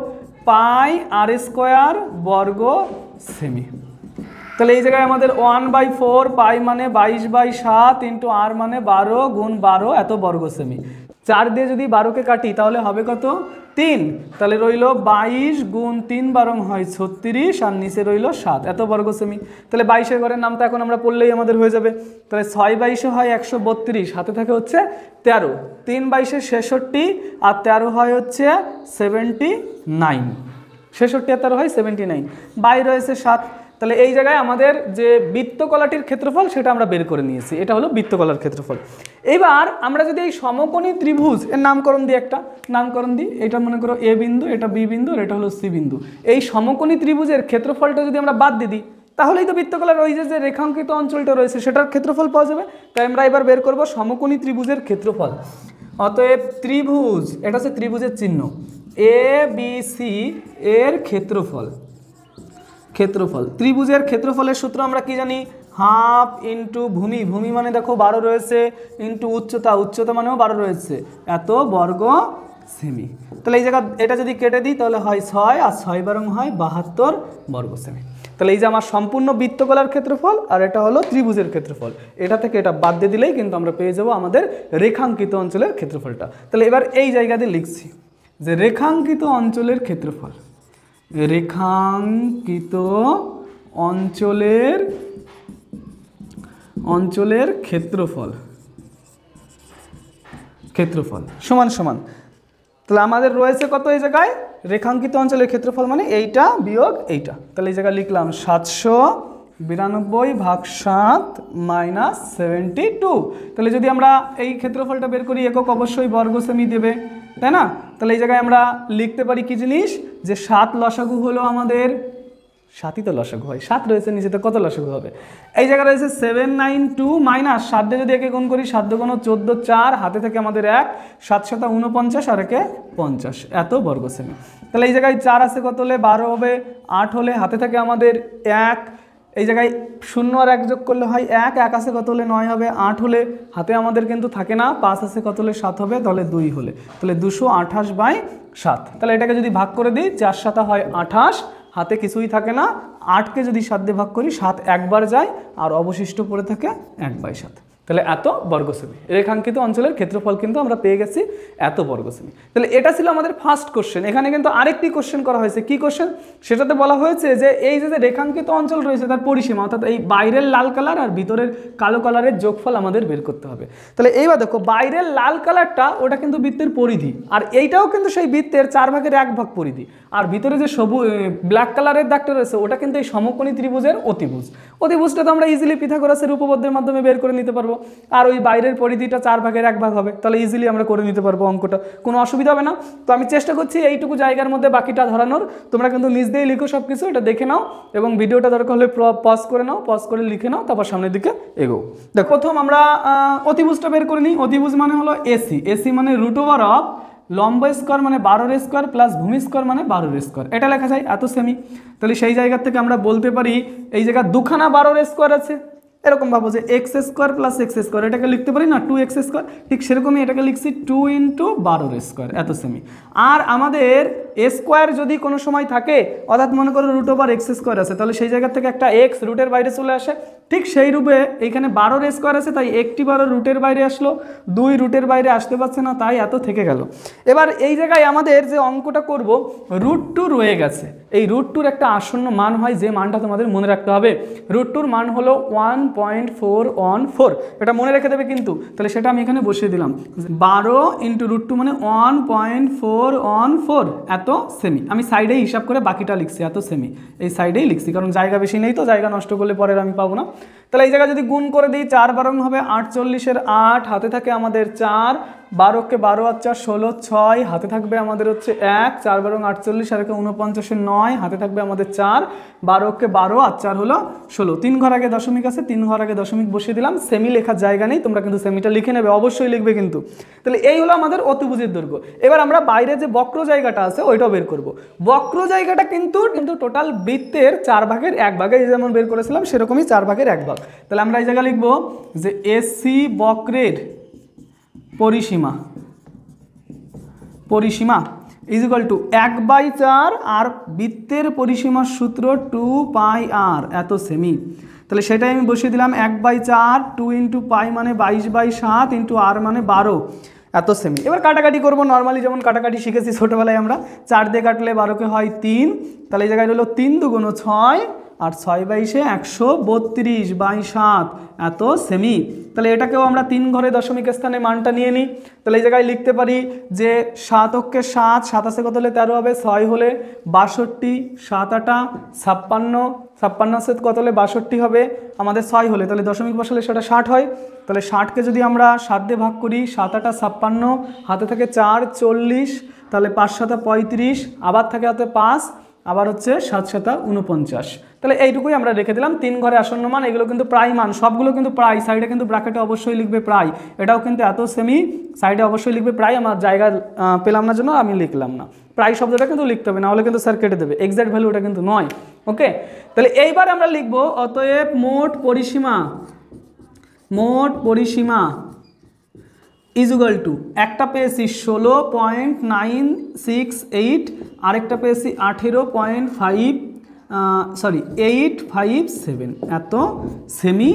পাই আর স্কোয়ার বর্গ সেমি। তাহলে এই জায়গায় আমাদের 1/4 পাই মানে 22/7 ইন্টু আর মানে 12 গুণ 12 এত বর্গ সেমি। 4 দিয়ে যদি 12কে কাটি তাহলে হবে কত 3, তাহলে রইল 22 গুণ 3 12 হয় 36, আর নিচে রইল 7 এত বর্গ সেমি। তাহলে 22-এর ঘরের নামটা এখন আমরা পড়লেই আমাদের হয়ে যাবে। তাহলে 6 22 হয় 132, হাতে থাকে হচ্ছে 13, 3 22 66, আর 13 হয় হচ্ছে 79, 66 আর 13 হয় 79, বাইরে রয়েছে 7। তাহলে এই জায়গায় আমাদের যে বৃত্তকলাটির ক্ষেত্রফল সেটা আমরা বের করে নিয়েছি, এটা হলো বৃত্তকলার ক্ষেত্রফল। এবার আমরা যদি এই সমকোণী ত্রিভুজ এর নামকরণ দিই, এটা মনে করো এ বিন্দু, এটা বি বিন্দু, আর এটা হলো সি বিন্দু। এই সমকোণী ত্রিভুজের ক্ষেত্রফলটা যদি আমরা বাদ দিয়ে দিই তাহলেই তো বৃত্তকলার ওই যে রেখাঙ্কিত অঞ্চলটা রয়েছে সেটার ক্ষেত্রফল পাওয়া যাবে। তাই আমরা এবার বের করব সমকোণী ত্রিভুজের ক্ষেত্রফল। অতএব ত্রিভুজ, এটা হচ্ছে ত্রিভুজের চিহ্ন, এ বি সি এর ক্ষেত্রফল। ত্রিভুজের ক্ষেত্রফলের সূত্র আমরা কি জানি, হাফ ইন্টু ভূমি মানে দেখো 12 রয়েছে, ইন্টু উচ্চতা মানেও 12 রয়েছে, এত বর্গ সেমি। তাহলে এই জায়গা এটা যদি কেটে দিই তাহলে হয় 6, আর 6 12 হয় 72 বর্গ সেমি। তাহলে এই যে আমার সম্পূর্ণ বৃত্তকলার ক্ষেত্রফল আর এটা হলো ত্রিভুজের ক্ষেত্রফল, এটা থেকে এটা বাদ দিয়ে দিলেই কিন্তু আমরা পেয়ে যাব আমাদের রেখাঙ্কিত অঞ্চলের ক্ষেত্রফলটা। তাহলে এবার এই জায়গাতে লিখছি যে রেখাঙ্কিত অঞ্চলের ক্ষেত্রফল, রেখাঙ্কিত অঞ্চলের ক্ষেত্রফল সমান সমান, তাহলে আমাদের রয়েছে কত এই জায়গায়, রেখাঙ্কিত অঞ্চলের ক্ষেত্রফল মানে এইটা বিয়োগ এইটা, তাহলে এই জায়গায় লিখলাম 792/7 মাইনাস 72। তাহলে যদি আমরা এই ক্ষেত্রফলটা বের করি, একক অবশ্যই বর্গ সেমি দেবে, তাই না? তাহলে এই জায়গায় আমরা লিখতে পারি কি জিনিস, যে 7 লসাগু হলো আমাদের, 7ই তো লসাগু হয়, 7 রয়েছে নিচেতে, কত লসাগু হবে, এই জায়গায় রয়েছে 792 মাইনাস 7 দিয়ে যদি একে গুণ করি, 7 × 14 4, হাতে থেকে আমাদের 1, 7 × 49 আর একে 50, এত বর্গ সেমি। তাহলে এই জায়গায় 4 আছে, কত হলে 12 হবে, 8 হলে হাতে থেকে আমাদের 1, এই জায়গায় 0 আর 1 যোগ করলে হয় 1, 1 আছে কত হলে 9 হবে, 8 হলে হাতে আমাদের কিন্তু থাকে না, 5 আছে কত হলে 7 হবে, তাহলে 2 হলে, তাহলে 228/7। তাহলে এটাকে যদি ভাগ করে দিই, 4 × 7 হয় 28, হাতে কিছুই থাকে না, 8কে যদি 7 দিয়ে ভাগ করি, 7 একবার যায় আর অবশিষ্ট পড়ে থাকে 1/7। তাহলে এত বর্গ সেমি রেখাঙ্কিত অঞ্চলের ক্ষেত্রফল কিন্তু আমরা পেয়ে গেছি, এত বর্গ সেমি। তাহলে এটা ছিল আমাদের ফার্স্ট কোশ্চেন। এখানে কিন্তু আরেকটি কোশ্চেন করা হয়েছে, কি কোশ্চেন, সেটাতে বলা হয়েছে যে এই যে রেখাঙ্কিত অঞ্চল রয়েছে তার পরিসীমা, অর্থাৎ এই বাইরের লাল কালার আর ভিতরের কালো কালারের যোগফল আমাদের বের করতে হবে। তাহলে এইবার দেখো, বাইরের লাল কালারটা ওটা কিন্তু বৃত্তের পরিধি, আর এইটাও কিন্তু সেই বৃত্তের 4/1 পরিধি, আর ভিতরে যে সবুজ ব্ল্যাক কালারের দাগটা রয়েছে ওটা কিন্তু এই সমকোণী ত্রিভুজের অতিভুজ। অতিভুজটা তো আমরা ইজিলি পিথাগোরাসের উপপাদ্যের মাধ্যমে বের করে নিতে পারবো, আর ওই বাইরের পরিধিটা 4/1 হবে, তাহলে ইজিলি আমরা করে নিতে পারবো অঙ্কটা, কোনো অসুবিধা হবে না। তো আমি চেষ্টা করছি এইটুকু জায়গার মধ্যে বাকিটা ধরানোর, তোমরা কিন্তু নিজ দিয়েই লিখো সব কিছু, এটা দেখে নাও এবং ভিডিওটা দরকার হলে পজ করে নাও, পজ করে লিখে নাও, তারপর সামনের দিকে এগো। দেখো, প্রথম আমরা অতিভুজটা বের করে নিই। অতিভুজ মানে হলো এসি, এসি মানে √of লম্ব স্কোয়ার মানে 12 প্লাস ভূমি স্কোয়ার মানে 12 এটা লেখা যায় এত সেমি। তাহলে সেই জায়গা থেকে আমরা বলতে পারি এই জায়গা দুখানা 12 আছে, এরকম ভাবো যে x² প্লাস x², এটাকে লিখতে পারি না 2x², ঠিক সেরকমই এটাকে লিখছি 2 × 12 এত সেমি। আর আমাদের স্কোয়ার যদি কোনো সময় থাকে, অর্থাৎ মনে করো √x² আছে, তাহলে সেই জায়গা থেকে একটা x রুটের বাইরে চলে আসে, ঠিক সেই রূপে এইখানে 12 আছে, তাই একটি 12 রুটের বাইরে আসলো, 2 রুটের বাইরে আসতে পারছে না, তাই এত থেকে গেল। এবার এই জায়গায় আমাদের যে অঙ্কটা করব, √2 রয়ে গেছে, এই √2 একটা আসন্ন মান হয়, যে মানটা তোমাদের মনে রাখতে হবে। √2 মান হলো 1.414, এটা মনে রেখে দেবে কিন্তু। তাহলে সেটা আমি এখানে বসিয়ে দিলাম, 12 × √2 মানে 1.414 এত সেমি। আমি সাইডেই হিসাব করে বাকিটা লিখছি, এত সেমি এই সাইডেই লিখছি, কারণ জায়গা বেশি নেই, তো জায়গা নষ্ট করলে পরের আমি পাবো না। তাহলে এই জায়গায় যদি গুণ করে দিই, 4 বারং হবে 48 8, হাতে থাকে আমাদের 4, 12কে 12 আর 4 16, 6 হাতে থাকবে আমাদের হচ্ছে 1, 4 বারং 48 আর 49 9, হাতে থাকবে আমাদের 4, 12কে 12 আর 4 হলো 16, 3 ঘর আগে দশমিক আছে, 3 ঘর আগে দশমিক বসিয়ে দিলাম। সেমি লেখার জায়গা নেই, তোমরা কিন্তু সেমিটা লিখে নেবে, অবশ্যই লিখবে কিন্তু। তাহলে এই হলো আমাদের অতিভুজের দৈর্ঘ্য। এবার আমরা বাইরে যে বক্র জায়গাটা আছে ওইটাও বের করব। বক্র জায়গাটা কিন্তু টোটাল বৃত্তের 4/1 যেমন বের করেছিলাম সেরকমই 4/1। তাহলে আমরা এই জায়গায় লিখবো যে এসি বক্রের পরিসীমা ইজিক্যাল টু 1/4 আর বৃত্তের পরিসীমার সূত্র 2πr এত সেমি। তাহলে সেটাই আমি বসিয়ে দিলাম, 1/4 2 × π মানে 22/7 × r মানে 12 এত সেমি। এবার কাটাকাটি করবো নর্মালি, যেমন কাটাকাটি শিখেছি ছোটোবেলায় আমরা, 4 দিয়ে কাটলে 12কে হয় 3, তাহলে এই জায়গায় হলো 3 × 2 = 6 আর 6/22 132/7 এত সেমি। তাহলে এটাকেও আমরা 3 ঘরে দশমিক স্থানে মানটা নিয়ে নিই। তাহলে এই জায়গায় লিখতে পারি যে 7 × 7, 7 আছে কত হলে 13 হবে, 6 হলে 62, 7 × 8 56, 56 আছে কত হলে 62 হবে আমাদের 6 হলে, তাহলে দশমিক বসালে সেটা 60 হয়। তাহলে 60কে যদি আমরা 7 দিয়ে ভাগ করি, 7 × 8 56, হাতে থাকে 4 40, তাহলে 5 × 7 35, আবার থাকে হাতে 5, আবার হচ্ছে 7 × 7 49। তাহলে এইটুকুই আমরা রেখে দিলাম 3 ঘরে আসন্ন মান। এগুলো কিন্তু প্রায় মান, সবগুলো কিন্তু প্রায়, সাইডে কিন্তু ব্র্যাকেটে অবশ্যই লিখবে প্রায়, এটাও কিন্তু এত সেমি, সাইডে অবশ্যই লিখবে প্রায়। আমার জায়গা পেলাম না জন্য আমি লিখলাম না, প্রায় শব্দটা কিন্তু লিখতে হবে, না হলে কিন্তু স্যার কেটে দেবে, এক্সাক্ট ভ্যালু ওটা কিন্তু নয়। ওকে, তাহলে এইবার আমরা লিখবো অতএব মোট পরিসীমা ইজুগাল টু, একটা পেয়েছি 16.968, আরেকটা পেয়েছি 18.5 সরি 8, 5, 7 এত সেমি।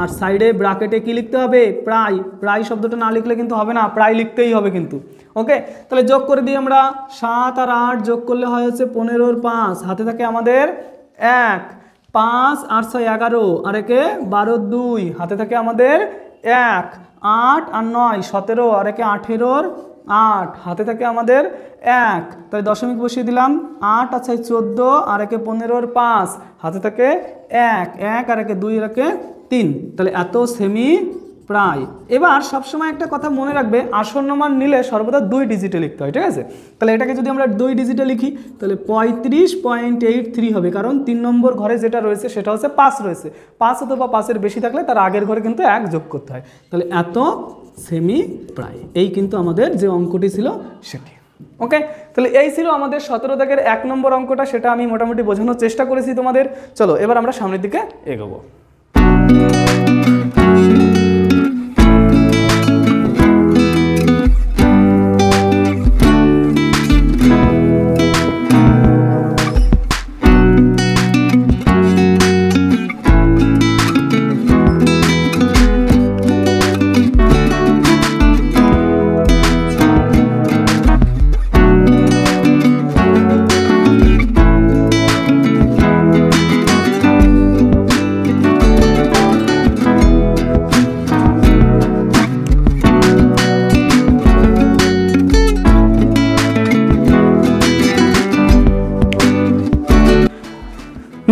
আর সাইডে ব্র্যাকেটে কি লিখতে হবে? প্রায়। প্রায় শব্দটা না লিখলে কিন্তু হবে না, প্রায় লিখতেই হবে কিন্তু। ওকে, তাহলে যোগ করে দিই আমরা। 7 আর 8 যোগ করলে হয় হচ্ছে 15 আর 5, হাতে থাকে আমাদের 1, 5 আর 6 11, আর একে 12 2, হাতে থাকে আমাদের 1, 8 আর 9 17, আর একে 18 8, হাতে থাকে আমাদের 1, তাই দশমিক বসিয়ে দিলাম। 8 আর 6 14, আর একে 15 আর 5, হাতে থাকে 1, 1 আর একে 2, আর একে 3, তাহলে এত সেমি প্রায়। এবার সবসময় একটা কথা মনে রাখবে, আসন্ন মান নিলে সর্বদা 2 ডিজিটে লিখতে হয়, ঠিক আছে? তাহলে এটাকে যদি আমরা 2 ডিজিটে লিখি তাহলে 35.83 হবে, কারণ 3 নম্বর ঘরে যেটা রয়েছে সেটা হচ্ছে 5 রয়েছে। 5 অথবা 5-এর বেশি থাকলে তার আগের ঘরে কিন্তু 1 যোগ করতে হয়। তাহলে এত সেমি প্রায়, এই কিন্তু আমাদের যে অঙ্কটি ছিল সেটি। ওকে, তাহলে এই ছিল আমাদের 17 দাগের 1 নম্বর অঙ্কটা, সেটা আমি মোটামুটি বোঝানোর চেষ্টা করেছি তোমাদের। চলো এবার আমরা সামনের দিকে এগোবো।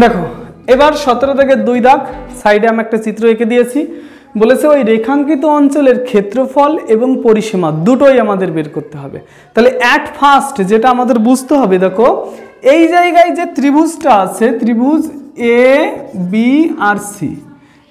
দেখো এবার 17 থেকে 2 দাগ, সাইডে আমি একটা চিত্র এঁকে দিয়েছি। বলেছে ওই রেখাঙ্কিত অঞ্চলের ক্ষেত্রফল এবং পরিসীমা দুটোই আমাদের বের করতে হবে। তাহলে অ্যাট ফার্স্ট যেটা আমাদের বুঝতে হবে, দেখো এই জায়গায় যে ত্রিভুজটা আছে, ত্রিভুজ এ বি আর সি,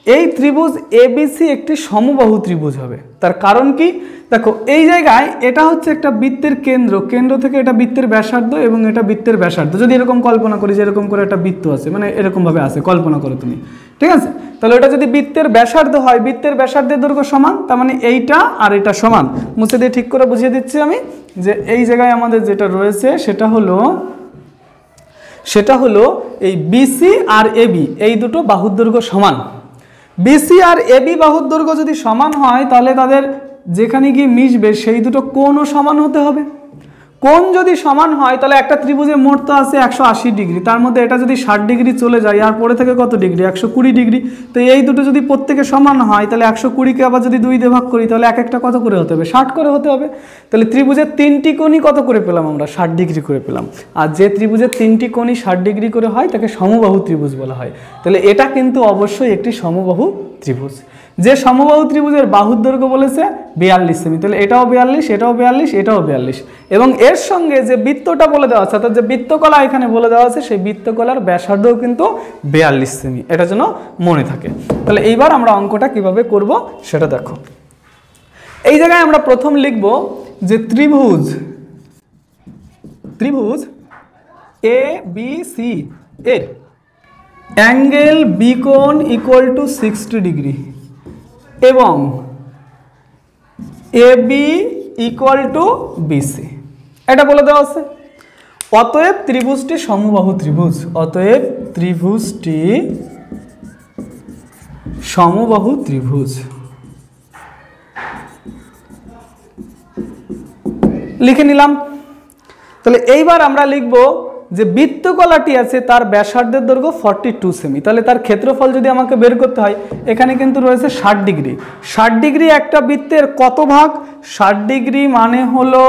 এই ত্রিভুজ এবিসি একটি সমবাহু ত্রিভুজ হবে। তার কারণ কি? দেখো এই জায়গায় এটা হচ্ছে একটা বৃত্তের কেন্দ্র, কেন্দ্র থেকে এটা বৃত্তের ব্যাসার্ধ এবং এটা বৃত্তের ব্যাসার্ধ। যদি এরকম কল্পনা করি যে এরকম করে একটা বৃত্ত আছে, মানে এরকমভাবে আছে, কল্পনা করো তুমি, ঠিক আছে? তাহলে এটা যদি বৃত্তের ব্যাসার্ধ হয়, বৃত্তের ব্যাসার্ধের দৈর্ঘ্য সমান, তার মানে এইটা আর এটা সমান। মুছে দিয়ে ঠিক করে বুঝিয়ে দিচ্ছি আমি যে এই জায়গায় আমাদের যেটা রয়েছে সেটা হলো এই বিসি আর এবি, এই দুটো বাহুর দৈর্ঘ্য সমান। বিসি আর এবি বাহুর দৈর্ঘ্য যদি সমান হয় তাহলে তাদের যেখানে গিয়ে মিশবে সেই দুটো কোণও সমান হতে হবে। কোণ যদি সমান হয় তাহলে একটা ত্রিভুজে মোট তো আছে 180 ডিগ্রি, তার মধ্যে এটা যদি 60 ডিগ্রি চলে যায় আর পরে থেকে কত ডিগ্রি? 120 ডিগ্রি। তো এই দুটো যদি প্রত্যেকে সমান হয় তাহলে 120কে আবার যদি 2 দিয়ে ভাগ করি তাহলে এক একটা কত করে হতে হবে? 60 করে হতে হবে। তাহলে ত্রিভুজের 3টি কোণই কত করে পেলাম আমরা? 60 ডিগ্রি করে পেলাম। আর যে ত্রিভুজের 3টি কোণই 60 ডিগ্রি করে হয় তাকে সমবাহু ত্রিভুজ বলা হয়। তাহলে এটা কিন্তু অবশ্যই একটি সমবাহু ত্রিভুজ। যে সমবাহু ত্রিভুজের বাহুর দৈর্ঘ্য বলেছে 42 সেমি, তাহলে এটাও 42, এটাও 42, এটাও 42, এবং এর সঙ্গে যে বৃত্তটা বলে দেওয়া আছে, অর্থাৎ যে বৃত্তকলা এখানে বলে দেওয়া আছে, সেই বৃত্তকলার ব্যাসার্ধও কিন্তু 42 সেমি, এটা যেন মনে থাকে। তাহলে এইবার আমরা অঙ্কটা কিভাবে করব সেটা দেখো। এই জায়গায় আমরা প্রথম লিখব যে ত্রিভুজ এ বি সি এর অ্যাঙ্গেল বি কোণ ইকুয়াল টু 60 ডিগ্রি এবং A B equal to BC, এটা বলে দেওয়া আছে। অতএব ত্রিভুজটি সমবাহু ত্রিভুজ, অতএব ত্রিভুজটি সমবাহু ত্রিভুজ লিখে নিলাম। তাহলে এইবার আমরা লিখব যে বৃত্তকলাটি আছে তার ব্যাসার্ধের দৈর্ঘ্য 42 সেমি। তাহলে তার ক্ষেত্রফল যদি আমাকে বের করতে হয়, এখানে কিন্তু রয়েছে 60 ডিগ্রি। 60 ডিগ্রি একটা বৃত্তের কত ভাগ? 60 ডিগ্রি মানে হলো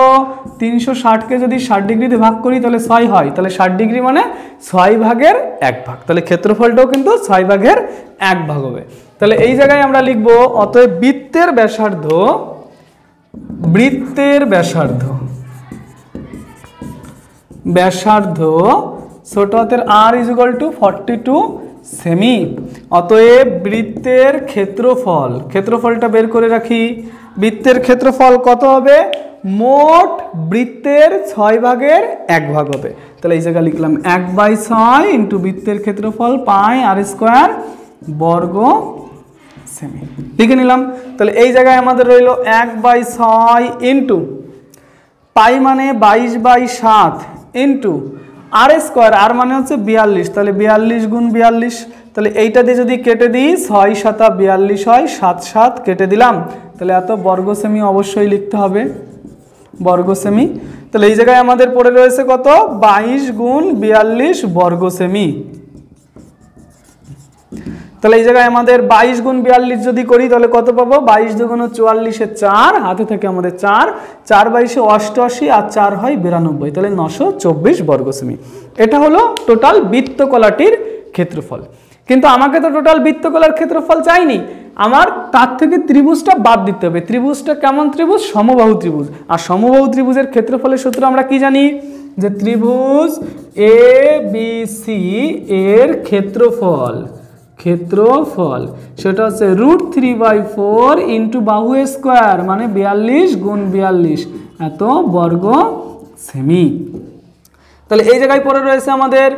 360কে যদি 60 ডিগ্রিতে ভাগ করি তাহলে 6 হয়। তাহলে 60 ডিগ্রি মানে 6 ভাগের 1 ভাগ। তাহলে ক্ষেত্রফলটাও কিন্তু 6 ভাগের 1 ভাগ হবে। তাহলে এই জায়গায় আমরা লিখব অতএব বৃত্তের ব্যাসার্ধ ছোট হাতের r is equal to 42 semi. অতএব বৃত্তের ক্ষেত্রফলটা বের করে রাখি। বৃত্তের ক্ষেত্রফল কত হবে? মোট বৃত্তের 6 ভাগের 1 ভাগ হবে। তাহলে এই জায়গায় লিখলাম 1/6 ইন্টু বৃত্তের ক্ষেত্রফল পাই r² বর্গ সেমি, লিখে নিলাম। তাহলে এই জায়গায় আমাদের রইল 1/6 ইন্টু পাই মানে 22/7 ইন্টু আর স্কোয়ার, আর মানে হচ্ছে 42, তাহলে 42 গুণ 42, তাহলে এইটা দিয়ে যদি কেটে দিই 6 7 42 হয়, 7 7 কেটে দিলাম, তাহলে এত বর্গ সেমি অবশ্যই লিখতে হবে, বর্গ সেমি। তাহলে এই জায়গায় আমাদের পড়ে রয়েছে কত, 22 গুণ 42 বর্গ সেমি। তাহলে এই জায়গায় আমাদের 22 গুণ 42 যদি করি তাহলে কত পাবো, 22 দুগুণ 44 4, হাতে থেকে আমাদের 4, 4 22 88 আর 4 হয় 92, তাহলে 924 বর্গ সেমি। এটা হলো টোটাল বৃত্তকলাটির ক্ষেত্রফল। কিন্তু আমাকে তো টোটাল বৃত্তকলার ক্ষেত্রফল চাইনি, আমার তার থেকে ত্রিভুজটা বাদ দিতে হবে। ত্রিভুজটা কেমন ত্রিভুজ, সমবাহু ত্রিভুজ। আর সমবাহু ত্রিভুজের ক্ষেত্রফলের সূত্র আমরা কি জানি, যে ত্রিভুজ এ বি সি এর ক্ষেত্রফল, ক্ষেত্রফল সেটা হচ্ছে √3/4 ইন্টু বাহু স্কোয়ার, মানে 42 গুণ 42 এত বর্গ সেমি। তাহলে এই জায়গায় পড়ে রয়েছে আমাদের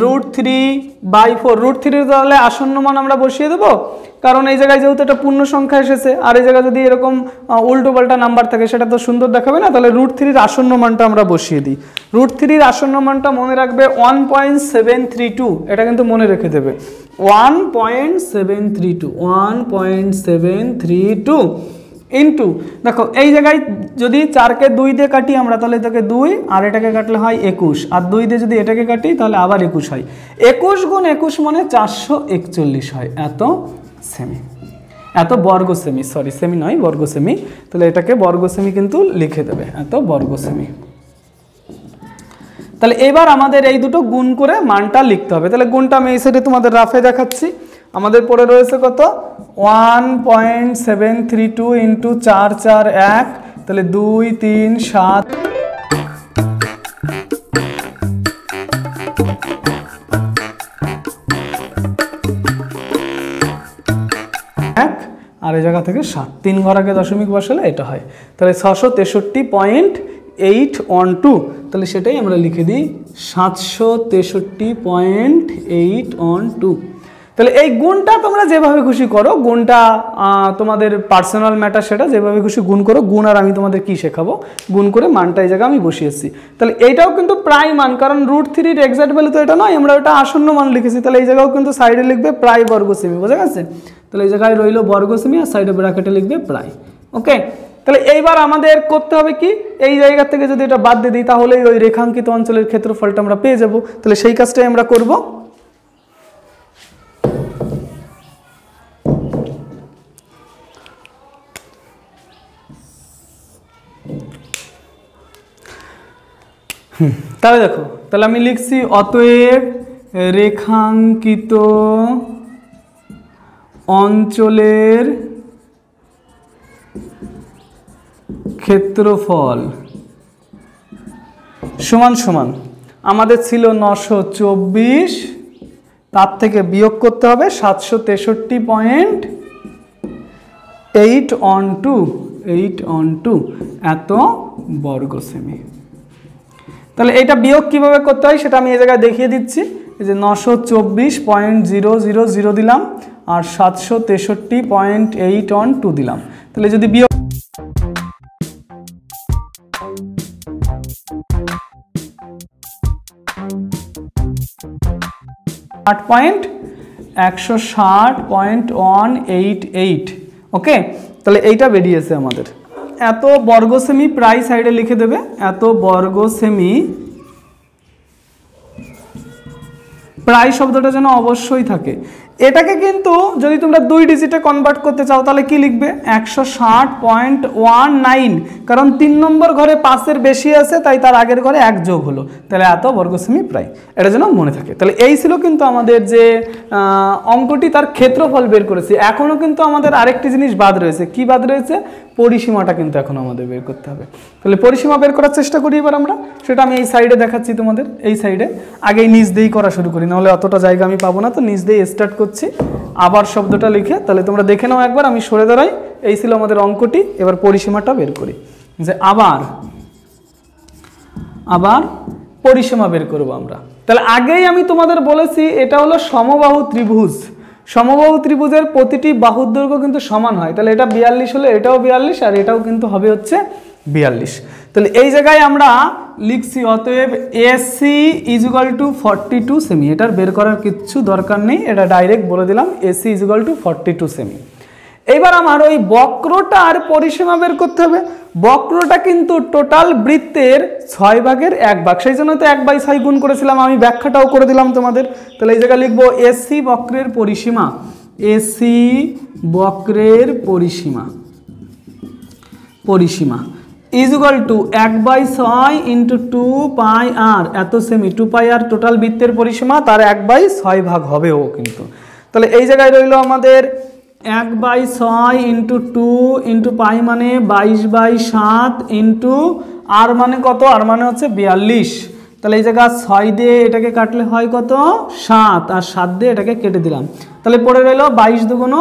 √3/4, √3 তাহলে আসন্ন মান আমরা বসিয়ে দেবো, কারণ এই জায়গায় যেহেতু একটা পূর্ণ সংখ্যা এসেছে, আর এই জায়গায় যদি এরকম উল্টো পাল্টা নাম্বার থাকে সেটা তো সুন্দর দেখাবে না, তাহলে √3 আসন্ন মানটা আমরা বসিয়ে দিই। √3 আসন্ন মানটা মনে রাখবে 1.732, এটা কিন্তু মনে রেখে দেবে, 1.732 ইন্টু, দেখো এই জায়গায় যদি 4কে 2 দিয়ে কাটি আমরা তাহলে এটাকে 2, আর এটাকে কাটলে হয় 21, আর 2 দিয়ে যদি এটাকে কাটি তাহলে আবার 21 হয়, 21 গুণ 21 মানে 441 হয় এত সেমি, এত বর্গ সেমি, সরি সেমি নয় বর্গ সেমি। তাহলে এটাকে বর্গ সেমি কিন্তু লিখে দেবে, এত বর্গ সেমি। তাহলে এবার আমাদের এই দুটো গুণ করে মানটা লিখতে হবে। তাহলে গুণটা আমি এই সাইডে তোমাদের রাফে দেখাচ্ছি। আমাদের পড়ে রয়েছে কত, 1.732 ইন্টু 4 4 1, তাহলে 2 3 7 1, আর এই জায়গা থেকে 7, 3 ঘর আগে দশমিক বসালে এটা হয়, তাহলে 663.812, তাহলে সেটাই আমরা লিখে দিই 763.812। তাহলে এই গুণটা তোমরা যেভাবে খুশি করো, গুণটা তোমাদের পার্সোনাল ম্যাটার, সেটা যেভাবে খুশি গুণ করো। গুণ আর আমি তোমাদের কি শেখাবো, গুণ করে মানটা এই জায়গায় আমি বসিয়েছি। তাহলে এইটাও কিন্তু প্রায় মান, কারণ √3 এক্সাক্ট ভ্যালু তো এটা নয়, আমরা ওটা আসন্ন মান লিখেছি। তাহলে এই জায়গাও কিন্তু সাইডে লিখবে প্রায় বর্গ সেমি, বোঝা গেছে? তাহলে এই জায়গায় রইল বর্গ সেমি, আর সাইডে ব্র্যাকেটে লিখবে প্রায়। ওকে, তাহলে এইবার আমাদের করতে হবে কি, এই জায়গা থেকে যদি এটা বাদ দিয়ে দিই তাহলে ওই রেখাঙ্কিত অঞ্চলের ক্ষেত্রফলটা আমরা পেয়ে যাব। তাহলে সেই কাজটাই আমরা করব। তাহলে দেখো, তাহলে আমি লিখছি অতএব রেখাঙ্কিত অঞ্চলের ক্ষেত্রফল সমান সমান, আমাদের ছিল 924, তার থেকে বিয়োগ করতে হবে 763.812 এত বর্গ সেমি। তাহলে এটা বিয়োগ কিভাবে করতে হয় সেটা আমি এই জায়গায় দেখিয়ে দিচ্ছি। এই যে 924.000 দিলাম আর 763.812 দিলাম। তাহলে যদি বিয়োগ 160.188। ওকে, তাহলে এইটা বেরিয়েছে আমাদের। এত বর্গ সেমি প্রায় সাইডে লিখে দেবে, এত বর্গ সেমি, প্রায় শব্দটা যেন অবশ্যই থাকে। এটাকে কিন্তু যদি তোমরা 2 ডিজিটে কনভার্ট করতে চাও তাহলে কি লিখবে, 160.19, কারণ 3 নম্বর ঘরে 5-এর বেশি আছে, তাই তার আগের ঘরে 1 যোগ হলো, তাহলে এত বর্গ সেমি প্রায়, এটা যেন মনে থাকে। তাহলে এই ছিল কিন্তু আমাদের যে অঙ্কটি, তার ক্ষেত্রফল বের করেছি। এখনও কিন্তু আমাদের আরেকটি জিনিস বাদ রয়েছে। কি বাদ রয়েছে, পরিসীমাটা কিন্তু এখন আমাদের বের করতে হবে। তাহলে পরিসীমা বের করার চেষ্টা করি এবার আমরা, সেটা আমি এই সাইডে দেখাচ্ছি তোমাদের। এই সাইডে আগেই নিচ দিয়েই করা শুরু করি, নাহলে অতটা জায়গা আমি পাবো না, তো নিচ দিয়ে স্টার্ট করছি। আবার শব্দটা লিখে, তাহলে তোমরা দেখে নাও একবার, আমি সরে দাঁড়াই। এই ছিল আমাদের অঙ্কটি। এবার পরিসীমাটা বের করি, যে আবার পরিসীমা বের করবো আমরা। তাহলে আগেই আমি তোমাদের বলেছি এটা হলো সমবাহু ত্রিভুজ। সমবাহু ত্রিভুজের প্রতিটি বাহুর দৈর্ঘ্য কিন্তু সমান হয়। তাহলে এটা 42 হলে এটাও 42, আর এটাও কিন্তু হবে হচ্ছে 42। তাহলে এই জায়গায় আমরা লিখছি অতএব AC is equal to 42 semi. এটার বের করার কিচ্ছু দরকার নেই, এটা ডাইরেক্ট বলে দিলাম AC is equal to 42 semi. এবার আমার ওই বক্রটার পরিসীমা বের করতে হবে। বক্রটা কিন্তু টোটাল বৃত্তের 6 ভাগের 1 ভাগ, সেই জন্য তো 1/6 গুণ করেছিলাম, আমি ব্যাখ্যাটাও করে দিলাম তোমাদের। তাহলে এই জায়গায় লিখবো এসি বক্রের পরিসীমা, এসি বক্রের পরিসীমা is equal to 1/6 into 2 πr এত সেমি। 2 πr টোটাল বৃত্তের পরিসীমা, তার 1/6 ভাগ হবে ও কিন্তু। তাহলে এই জায়গায় রইল আমাদের 1/6 ইন্টু 2 ইন্টু পাই মানে 22/7 ইন্টু আর মানে কত, আর মানে হচ্ছে 42। তাহলে এই জায়গা 6 দিয়ে এটাকে কাটলে হয় কত 7, আর 7 দিয়ে এটাকে কেটে দিলাম, তাহলে পড়ে রইল 22 দুগুণ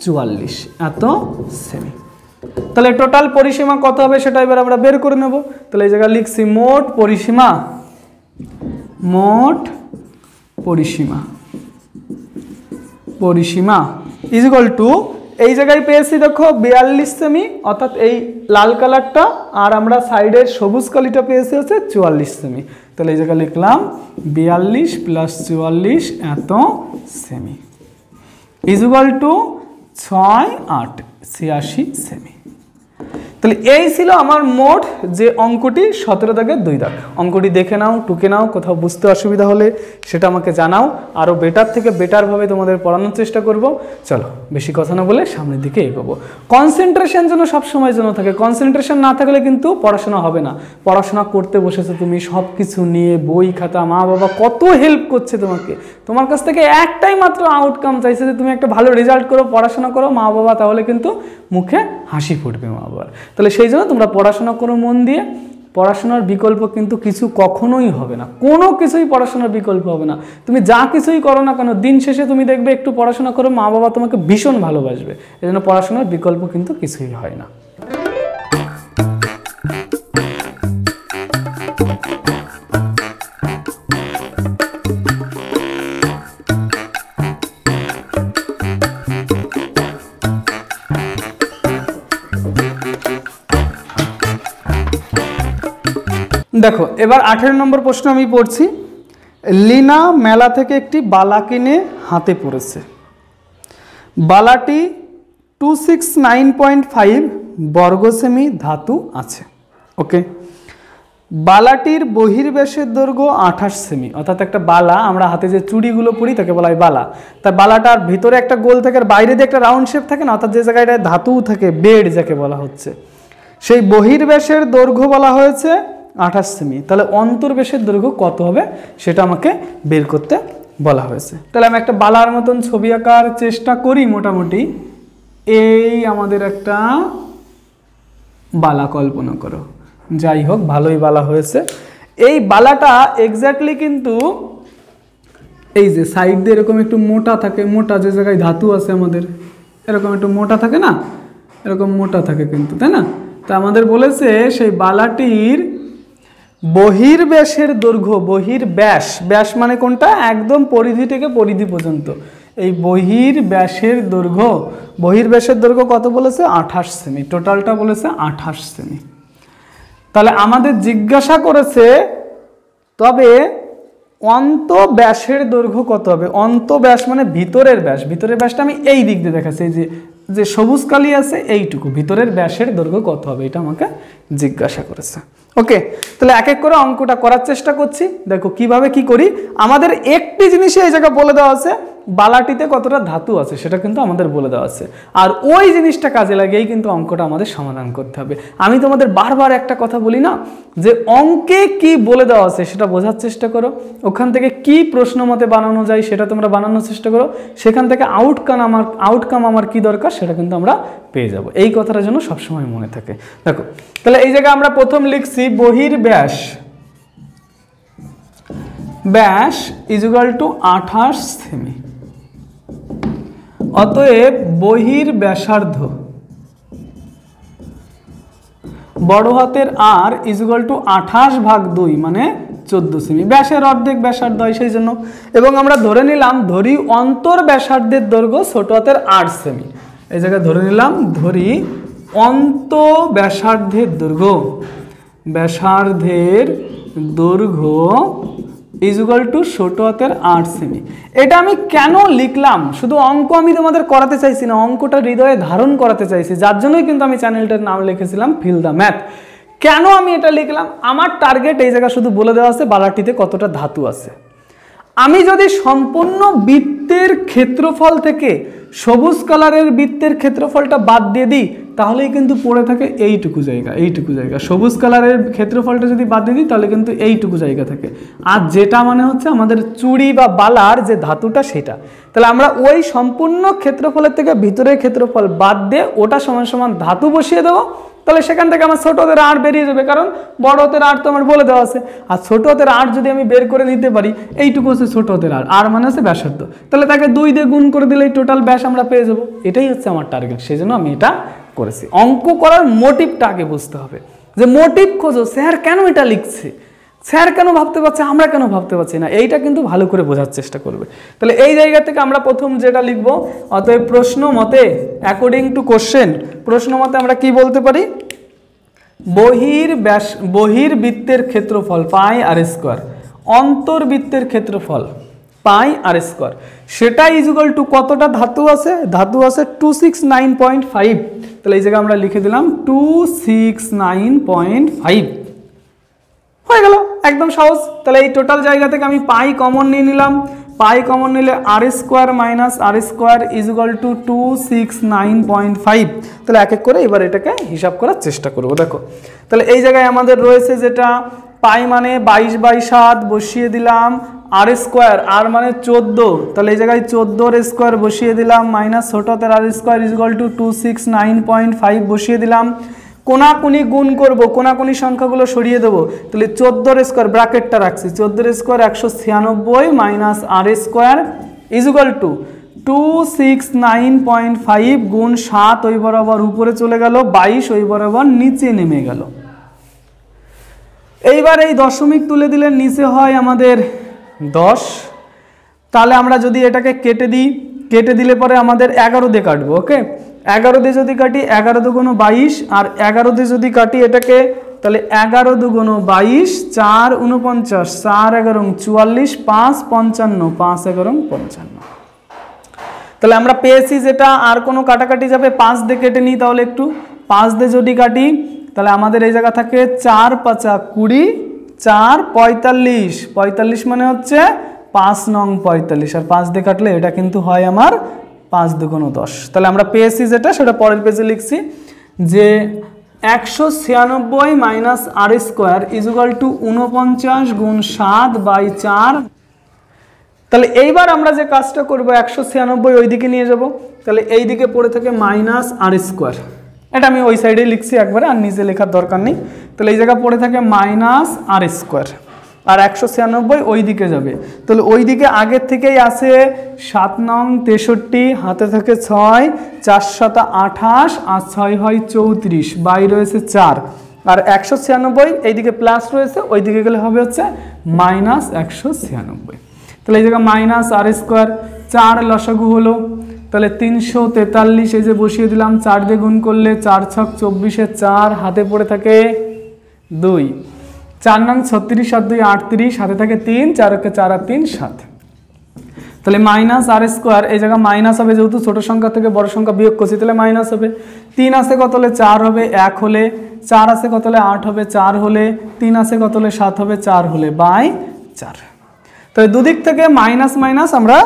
44 এত সেমি। তাহলে টোটাল পরিসীমা কত হবে সেটা এবার আমরা বের করে নেব। তাহলে এই জায়গায় লিখছি মোট পরিসীমা ইজ ইকুয়াল টু, এই জায়গায় পেয়েছি দেখো 42 সেমি, অর্থাৎ এই লাল কালারটা, আর আমরা সাইডের সবুজ কালিটা পেয়েছি হচ্ছে 44 সেমি। তাহলে এই জায়গায় লিখলাম 42 + 44 এত semi is equal to 6, 8, 86 semi. তাহলে এই ছিল আমার মোট যে অঙ্কটি 17 দাগের 2 দাগ। অঙ্কটি দেখে নাও, টুকে নাও, কোথাও বুঝতে অসুবিধা হলে সেটা আমাকে জানাও, আরও বেটার থেকে বেটারভাবে তোমাদের পড়ানোর চেষ্টা করব। চলো বেশি কথা না বলে সামনের দিকে এগোবো। কনসেন্ট্রেশন যেন সবসময় যেন থাকে, কনসেন্ট্রেশন না থাকলে কিন্তু পড়াশোনা হবে না। পড়াশোনা করতে বসেছো তুমি, সব কিছু নিয়ে বই খাতা, মা বাবা কত হেল্প করছে তোমাকে, তোমার কাছ থেকে একটাই মাত্র আউটকাম চাইছে যে তুমি একটা ভালো রেজাল্ট করো, পড়াশোনা করো মা বাবা, তাহলে কিন্তু মুখে হাসি ফুটবে মা বাবার। তাহলে সেই জন্য তোমরা পড়াশোনা করো মন দিয়ে। পড়াশোনার বিকল্প কিন্তু কিছু কখনোই হবে না, কোনো কিছুই পড়াশোনার বিকল্প হবে না। তুমি যা কিছুই করো না কেন, দিন শেষে তুমি দেখবে একটু পড়াশোনা করো, মা বাবা তোমাকে ভীষণ ভালোবাসবে। এই জন্য পড়াশোনার বিকল্প কিন্তু কিছুই হয় না। দেখো এবার 18 নম্বর প্রশ্ন আমি পড়ছি। লিনা মেলা থেকে একটি বালা কিনে হাতে পড়েছে। বালাটি 269.5 বর্গ সেমি ধাতু আছে। ওকে, বালাটির বহির্ব্যাসের দৈর্ঘ্য 28 সেমি, অর্থাৎ একটা বালা, আমরা হাতে যে চুড়িগুলো পরি তাকে বলা হয় বালা। তার বালাটার ভিতরে একটা গোল থাকে আর বাইরে দিয়ে একটা রাউন্ড শেপ থাকে না, অর্থাৎ যে জায়গায় ধাতু থাকে, বেড যাকে বলা হচ্ছে, সেই বহির্ব্যাসের দৈর্ঘ্য বলা হয়েছে 28 সেমি। তাহলে অন্তর্ব্যাসের দৈর্ঘ্য কত হবে সেটা আমাকে বের করতে বলা হয়েছে। তাহলে আমি একটা বালার মতন ছবি আঁকার চেষ্টা করি মোটামুটি। এই আমাদের একটা বালা কল্পনা করো, যাই হোক ভালোই বালা হয়েছে। এই বালাটা এক্স্যাক্টলি কিন্তু এই যে সাইড দিয়ে এরকম একটু মোটা থাকে, মোটা যে জায়গায় ধাতু আছে আমাদের এরকম একটু মোটা থাকে না, এরকম মোটা থাকে কিন্তু, তাই না? তা আমাদের বলেছে সেই বালাটির বহির্ব্যাসের দৈর্ঘ্য, বহির্ব্যাস, ব্যাস মানে কোনটা, একদম পরিধি থেকে পরিধি পর্যন্ত, এই বহির্ব্যাসের দৈর্ঘ্য কত বলেছে 28 সেমি, টোটালটা বলেছে 28 সেমি। তাহলে আমাদের জিজ্ঞাসা করেছে তবে অন্তব্যাসের দৈর্ঘ্য কত হবে। অন্তব্যাস মানে ভিতরের ব্যাস, ভিতরের ব্যাসটা আমি এই দিক দিয়ে দেখাচ্ছি, এই যে সবুজ কালি আছে এইটুকু, ভিতরের ব্যাসের দৈর্ঘ্য কত হবে এটা আমাকে জিজ্ঞাসা করেছে। ওকে, তাহলে এক এক করে অঙ্কটা করার চেষ্টা করছি। দেখো কিভাবে কি করি। আমাদের একটি জিনিসই এই জায়গায় বলে দেওয়া আছে, বালাটিতে কতটা ধাতু আছে সেটা কিন্তু আমাদের বলে দেওয়া আছে, আর ওই জিনিসটা কাজে লাগিয়েই কিন্তু অঙ্কটা আমাদের সমাধান করতে হবে। আমি তোমাদের বারবার একটা কথা বলি না, যে অঙ্কে কি বলে দেওয়া আছে সেটা বোঝার চেষ্টা করো, ওখান থেকে কি প্রশ্ন মতে বানানো যায় সেটা তোমরা বানানোর চেষ্টা করো, সেখান থেকে আউটকাম আমার কি দরকার সেটা কিন্তু আমরা পেয়ে যাব। এই কথাটা যেন সবসময় মনে থাকে। দেখো তাহলে এই জায়গায় আমরা প্রথম লিখছি বহির্ব্যাস, ব্যাস ইজ ইকুয়াল টু 28 সেমি। অতএব বহির্ব্যাসার্ধ বড় হাতের আর ইজ ইকুয়াল টু 28/2 মানে 14 সেমি। ব্যাসের অর্ধেক ব্যাসার্ধ হয় সেই জন্য। এবং আমরা ধরে নিলাম ধরি অন্তর্ব্যাসার্ধের দৈর্ঘ্য ছোট হাতের 8 সেমি। এই জায়গায় ধরে নিলাম ধরি অন্তব্যাসার্ধের দৈর্ঘ্য ব্যাসার্ধের দৈর্ঘ্য ইজুগাল টু ছোট হাতের 8 সেমি। এটা আমি কেন লিখলাম, শুধু অঙ্ক আমি তোমাদের করাতে চাইছি না, অঙ্কটা হৃদয়ে ধারণ করাতে চাইছি, যার জন্যই কিন্তু আমি চ্যানেলটার নাম লিখেছিলাম ফিল দ্য ম্যাথ। কেন আমি এটা লিখলাম, আমার টার্গেট এই জায়গা শুধু বলে দেওয়া আছে বালাটিতে কতটা ধাতু আছে। আমি যদি সম্পূর্ণ বৃত্তের ক্ষেত্রফল থেকে সবুজ কালারের বৃত্তের ক্ষেত্রফলটা বাদ দিয়ে দিই, তাহলেই কিন্তু পড়ে থাকে এইটুকু জায়গা। সবুজ কালারের ক্ষেত্রফলটা যদি বাদ দিয়ে দিই তাহলে কিন্তু এইটুকু জায়গা থাকে, আর যেটা মানে হচ্ছে আমাদের চুড়ি বা বালার যে ধাতুটা সেটা। তাহলে আমরা ওই সম্পূর্ণ ক্ষেত্রফলের থেকে ভিতরের ক্ষেত্রফল বাদ দিয়ে ওটা সমান সমান ধাতু বসিয়ে দেবো, তাহলে সেখান থেকে আমার ছোট হাতের 8 বেরিয়ে যাবে, কারণ বড় হাতের 8 তো আমার বলে দেওয়া আছে। আর ছোট হাতের 8 যদি আমি বের করে নিতে পারি, এইটুকু হচ্ছে ছোট হাতের 8, আর মানে হচ্ছে ব্যাসার্ধ, তাহলে তাকে 2 দিয়ে গুণ করে দিলেই টোটাল ব্যাস আমরা পেয়ে যাবো। এটাই হচ্ছে আমার টার্গেট, সেই জন্য আমি এটা করেছি। অঙ্ক করার মোটিভটা আগে বুঝতে হবে, যে মোটিভ খোঁজো, স্যার কেন এটা লিখছে, স্যার কেন ভাবতে পারছে, আমরা কেন ভাবতে পারছি না, এইটা কিন্তু ভালো করে বোঝার চেষ্টা করবে। তাহলে এই জায়গা থেকে আমরা প্রথম যেটা লিখব, অতএব প্রশ্ন মতে, অ্যাকর্ডিং টু কোশ্চেন, প্রশ্ন মতে আমরা কি বলতে পারি, বহির্বৃত্তের ক্ষেত্রফল পাই আর স্কোয়ার, অন্তর্বৃত্তের ক্ষেত্রফল পাই আর স্কোয়ার, সেটা ইজুগাল টু কতটা ধাতু আছে, ধাতু আছে 269.5। তাহলে এই জায়গায় আমরা লিখে দিলাম 269.5, হয়ে গেল, একদম সহজ। তাহলে এই টোটাল জায়গা থেকে আমি পাই কমন নিয়ে নিলাম, পাই কমন নিলে আর স্কোয়ার মাইনাস আর স্কোয়ার ইজুগাল টু 269.5। তাহলে এক এক করে এবার এটাকে হিসাব করার চেষ্টা করবো। দেখো তাহলে এই জায়গায় আমাদের রয়েছে যেটা পাই মানে 22/7 বসিয়ে দিলাম, আর স্কোয়ার আর মানে 14, তাহলে এই জায়গায় 14 স্কোয়ার বসিয়ে দিলাম, মাইনাস ছোট হাতের আর স্কোয়ার ইজুগাল টু 269.5 বসিয়ে দিলাম। কোনাকুনি গুণ করব, কোনাকুনি সংখ্যাগুলো সরিয়ে দেবো, তাহলে 14 স্কোয়ার ব্র্যাকেটটা রাখছি, 14 স্কোয়ার 196 মাইনাস আর স্কোয়ার ইজুগাল টু 269.5 গুণ 7 ওই বরাবর উপরে চলে গেল, 22 ওই বরাবর নিচে নেমে গেল। এইবার এই দশমিক তুলে দিলে নিচে হয় আমাদের 10। তাহলে আমরা যদি এটাকে কেটে দিই, কেটে দিলে পরে আমাদের 11 দিয়ে কাটবো। ওকে, 11 দিয়ে যদি কাটি, 11 দুগুণ 22, আর 11 দিয়ে যদি কাটি এটাকে, তাহলে 11 দুগুণ 22, 4 49, 4 11 44, 5 55, 5 11 55। তাহলে আমরা পেয়েছি যেটা, আর কোনো কাটাকাটি যাবে, 5 দিয়ে কেটে নিই, তাহলে একটু 5 দিয়ে যদি কাটি তাহলে আমাদের এই জায়গা থাকে 4 5 20, 4 45, 45 মানে হচ্ছে 5 নং 45, আর 5 দিয়ে কাটলে এটা কিন্তু হয় আমার 5 দুগুণ 10। তাহলে আমরা পেয়েছি যেটা, সেটা পরের পেজে লিখছি যে 196 মাইনাস আর স্কোয়ার ইজুগাল টু 49 গুণ 7/4। তাহলে এইবার আমরা যে কাজটা করবো, 196 ওই দিকে নিয়ে যাব, তাহলে এই দিকে পড়ে থাকে মাইনাস আর স্কোয়ার, এটা আমি ওই সাইডে লিখছি একবারে, আর নিচে লেখার দরকার নেই। তাহলে এই জায়গা পড়ে থাকে মাইনাস আর স্কোয়ার, আর 196 ওই দিকে যাবে, তাহলে ওই দিকে আগের থেকেই আছে 7 নং 63, হাতে থাকে 6, 4 7 28, আর 6 হয় 34, বাই রয়েছে 4, আর 196 এইদিকে প্লাস রয়েছে, ওই দিকে গেলে হবে হচ্ছে মাইনাস 196। তাহলে এই জায়গায় মাইনাস আর স্কোয়ার, 4 লসাগু হলো, তাহলে 343 এই যে বসিয়ে দিলাম, 4 দিয়ে গুণ করলে 4 6 24, 4 হাতে পড়ে থাকে 2, 4 নং 36 আর 2 38, হাতে থাকে 3, 4 কে 4 আর 3 7। তাহলে মাইনাস আর স্কোয়ার, এই জায়গা মাইনাস হবে, যেহেতু ছোট সংখ্যা থেকে বড় সংখ্যা বিয়োগ করছি, তাহলে মাইনাস হবে। 3 আছে কত হলে 4 হবে, 1 হলে, 4 আছে কত হলে 8 হবে, 4 হলে, 3 আছে কত হলে 7 হবে, 4 হলে, বাই 4। তাহলে দুদিক থেকে মাইনাস মাইনাস আমরা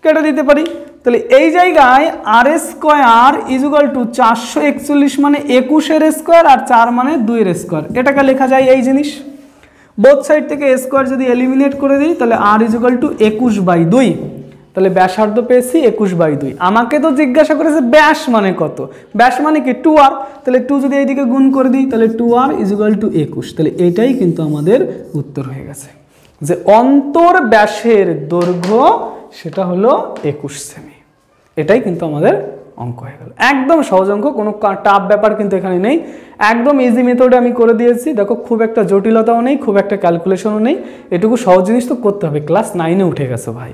কেটে দিতে পারি। তাহলে এই জায়গায় আর স্কোয়ার ইজুগাল টু 441 মানে 21 স্কোয়ার, আর 4 মানে 2 স্কোয়ার, এটাকে লেখা যায় এই জিনিস। বোথ সাইড থেকে স্কোয়ার যদি এলিমিনেট করে দিই, তাহলে আর ইজুগাল টু 21/2, তাহলে ব্যাসার্ধ পেয়েছি 21/2। আমাকে তো জিজ্ঞাসা করেছে ব্যাস মানে কত, ব্যাস মানে কি 2r, তাহলে 2 যদি এইদিকে গুণ করে দিই, তাহলে 2r ইজুগাল টু 21। তাহলে এটাই কিন্তু আমাদের উত্তর হয়ে গেছে, যে অন্তর ব্যাসের দৈর্ঘ্য সেটা হলো 21 সেমি। এটাই কিন্তু আমাদের অঙ্ক হয়ে গেল, একদম সহজ অঙ্ক, কোনো টাফ ব্যাপার কিন্তু এখানে নেই, একদম ইজি মেথডে আমি করে দিয়েছি। দেখো খুব একটা জটিলতাও নেই, খুব একটা ক্যালকুলেশনও নেই, এটুকু সহজ জিনিস তো করতে হবে। ক্লাস 9-এ উঠে গেছো ভাই,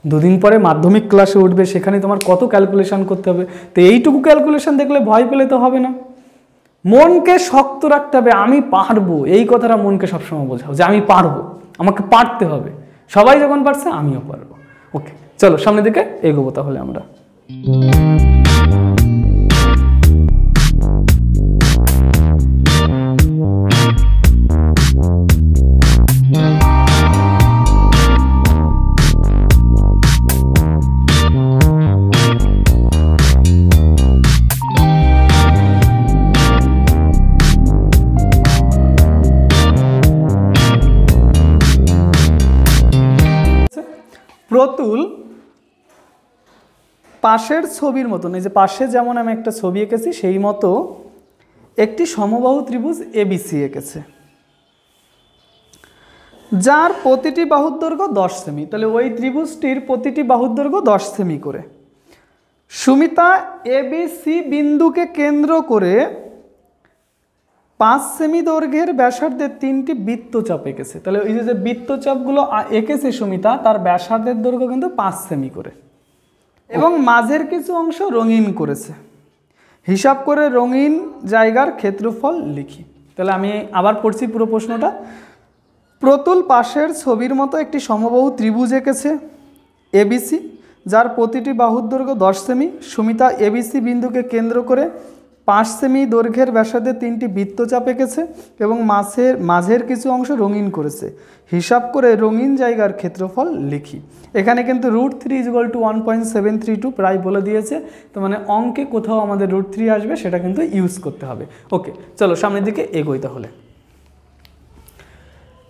দুদিন পরে মাধ্যমিক ক্লাসে উঠবে, সেখানে তোমার কত ক্যালকুলেশন করতে হবে, তো এইটুকু ক্যালকুলেশন দেখলে ভয় পেলে তো হবে না। মনকে শক্ত রাখতে হবে, আমি পারবো, এই কথাটা মনকে সবসময় বোঝাও যে আমি পারবো, আমাকে পারতে হবে। সবাই যখন পারছে আমিও পারবো। ওকে, চলো সামনের দিকে এগোবো তাহলে আমরা। প্রতুল পাশের ছবির মতন, এই যে পাশে যেমন আমি একটা ছবি এঁকেছি সেই মতো একটি সমবাহু ত্রিভুজ এবিসি এঁকেছে, যার প্রতিটি বাহুর দৈর্ঘ্য 10 সেমি। তাহলে ওই ত্রিভুজটির প্রতিটি বাহুর দৈর্ঘ্য 10 সেমি করে। সুমিতা এবিসি বিন্দুকে কেন্দ্র করে 5 সেমি দৈর্ঘ্যের ব্যাসার্ধের 3টি বৃত্তচাপ এঁকেছে। তাহলে ওই যে বৃত্তচাপগুলো এঁকেছে সুমিতা, তার ব্যাসার্ধের দৈর্ঘ্য কিন্তু 5 সেমি করে, এবং মাঝের কিছু অংশ রঙিন করেছে। হিসাব করে রঙিন জায়গার ক্ষেত্রফল লিখি। তাহলে আমি আবার পড়ছি পুরো প্রশ্নটা। প্রতুল পাশের ছবির মতো একটি সমবাহু ত্রিভুজ এঁকেছে এবিসি, যার প্রতিটি বাহুর দৈর্ঘ্য 10 সেমি। সুমিতা এবিসি বিন্দুকে কেন্দ্র করে 5 সেমি দৈর্ঘ্যের ব্যাসার্ধে 3টি বৃত্তচাপ এঁকেছে এবং মাঝের কিছু অংশ রঙিন করেছে। হিসাব করে রঙিন জায়গার ক্ষেত্রফল লিখি। এখানে কিন্তু √3 = 1.732 প্রায় বলে দিয়েছে, তো মানে অঙ্কে কোথাও আমাদের √3 আসবে সেটা কিন্তু ইউজ করতে হবে। ওকে, চলো সামনের দিকে এগোই তাহলে।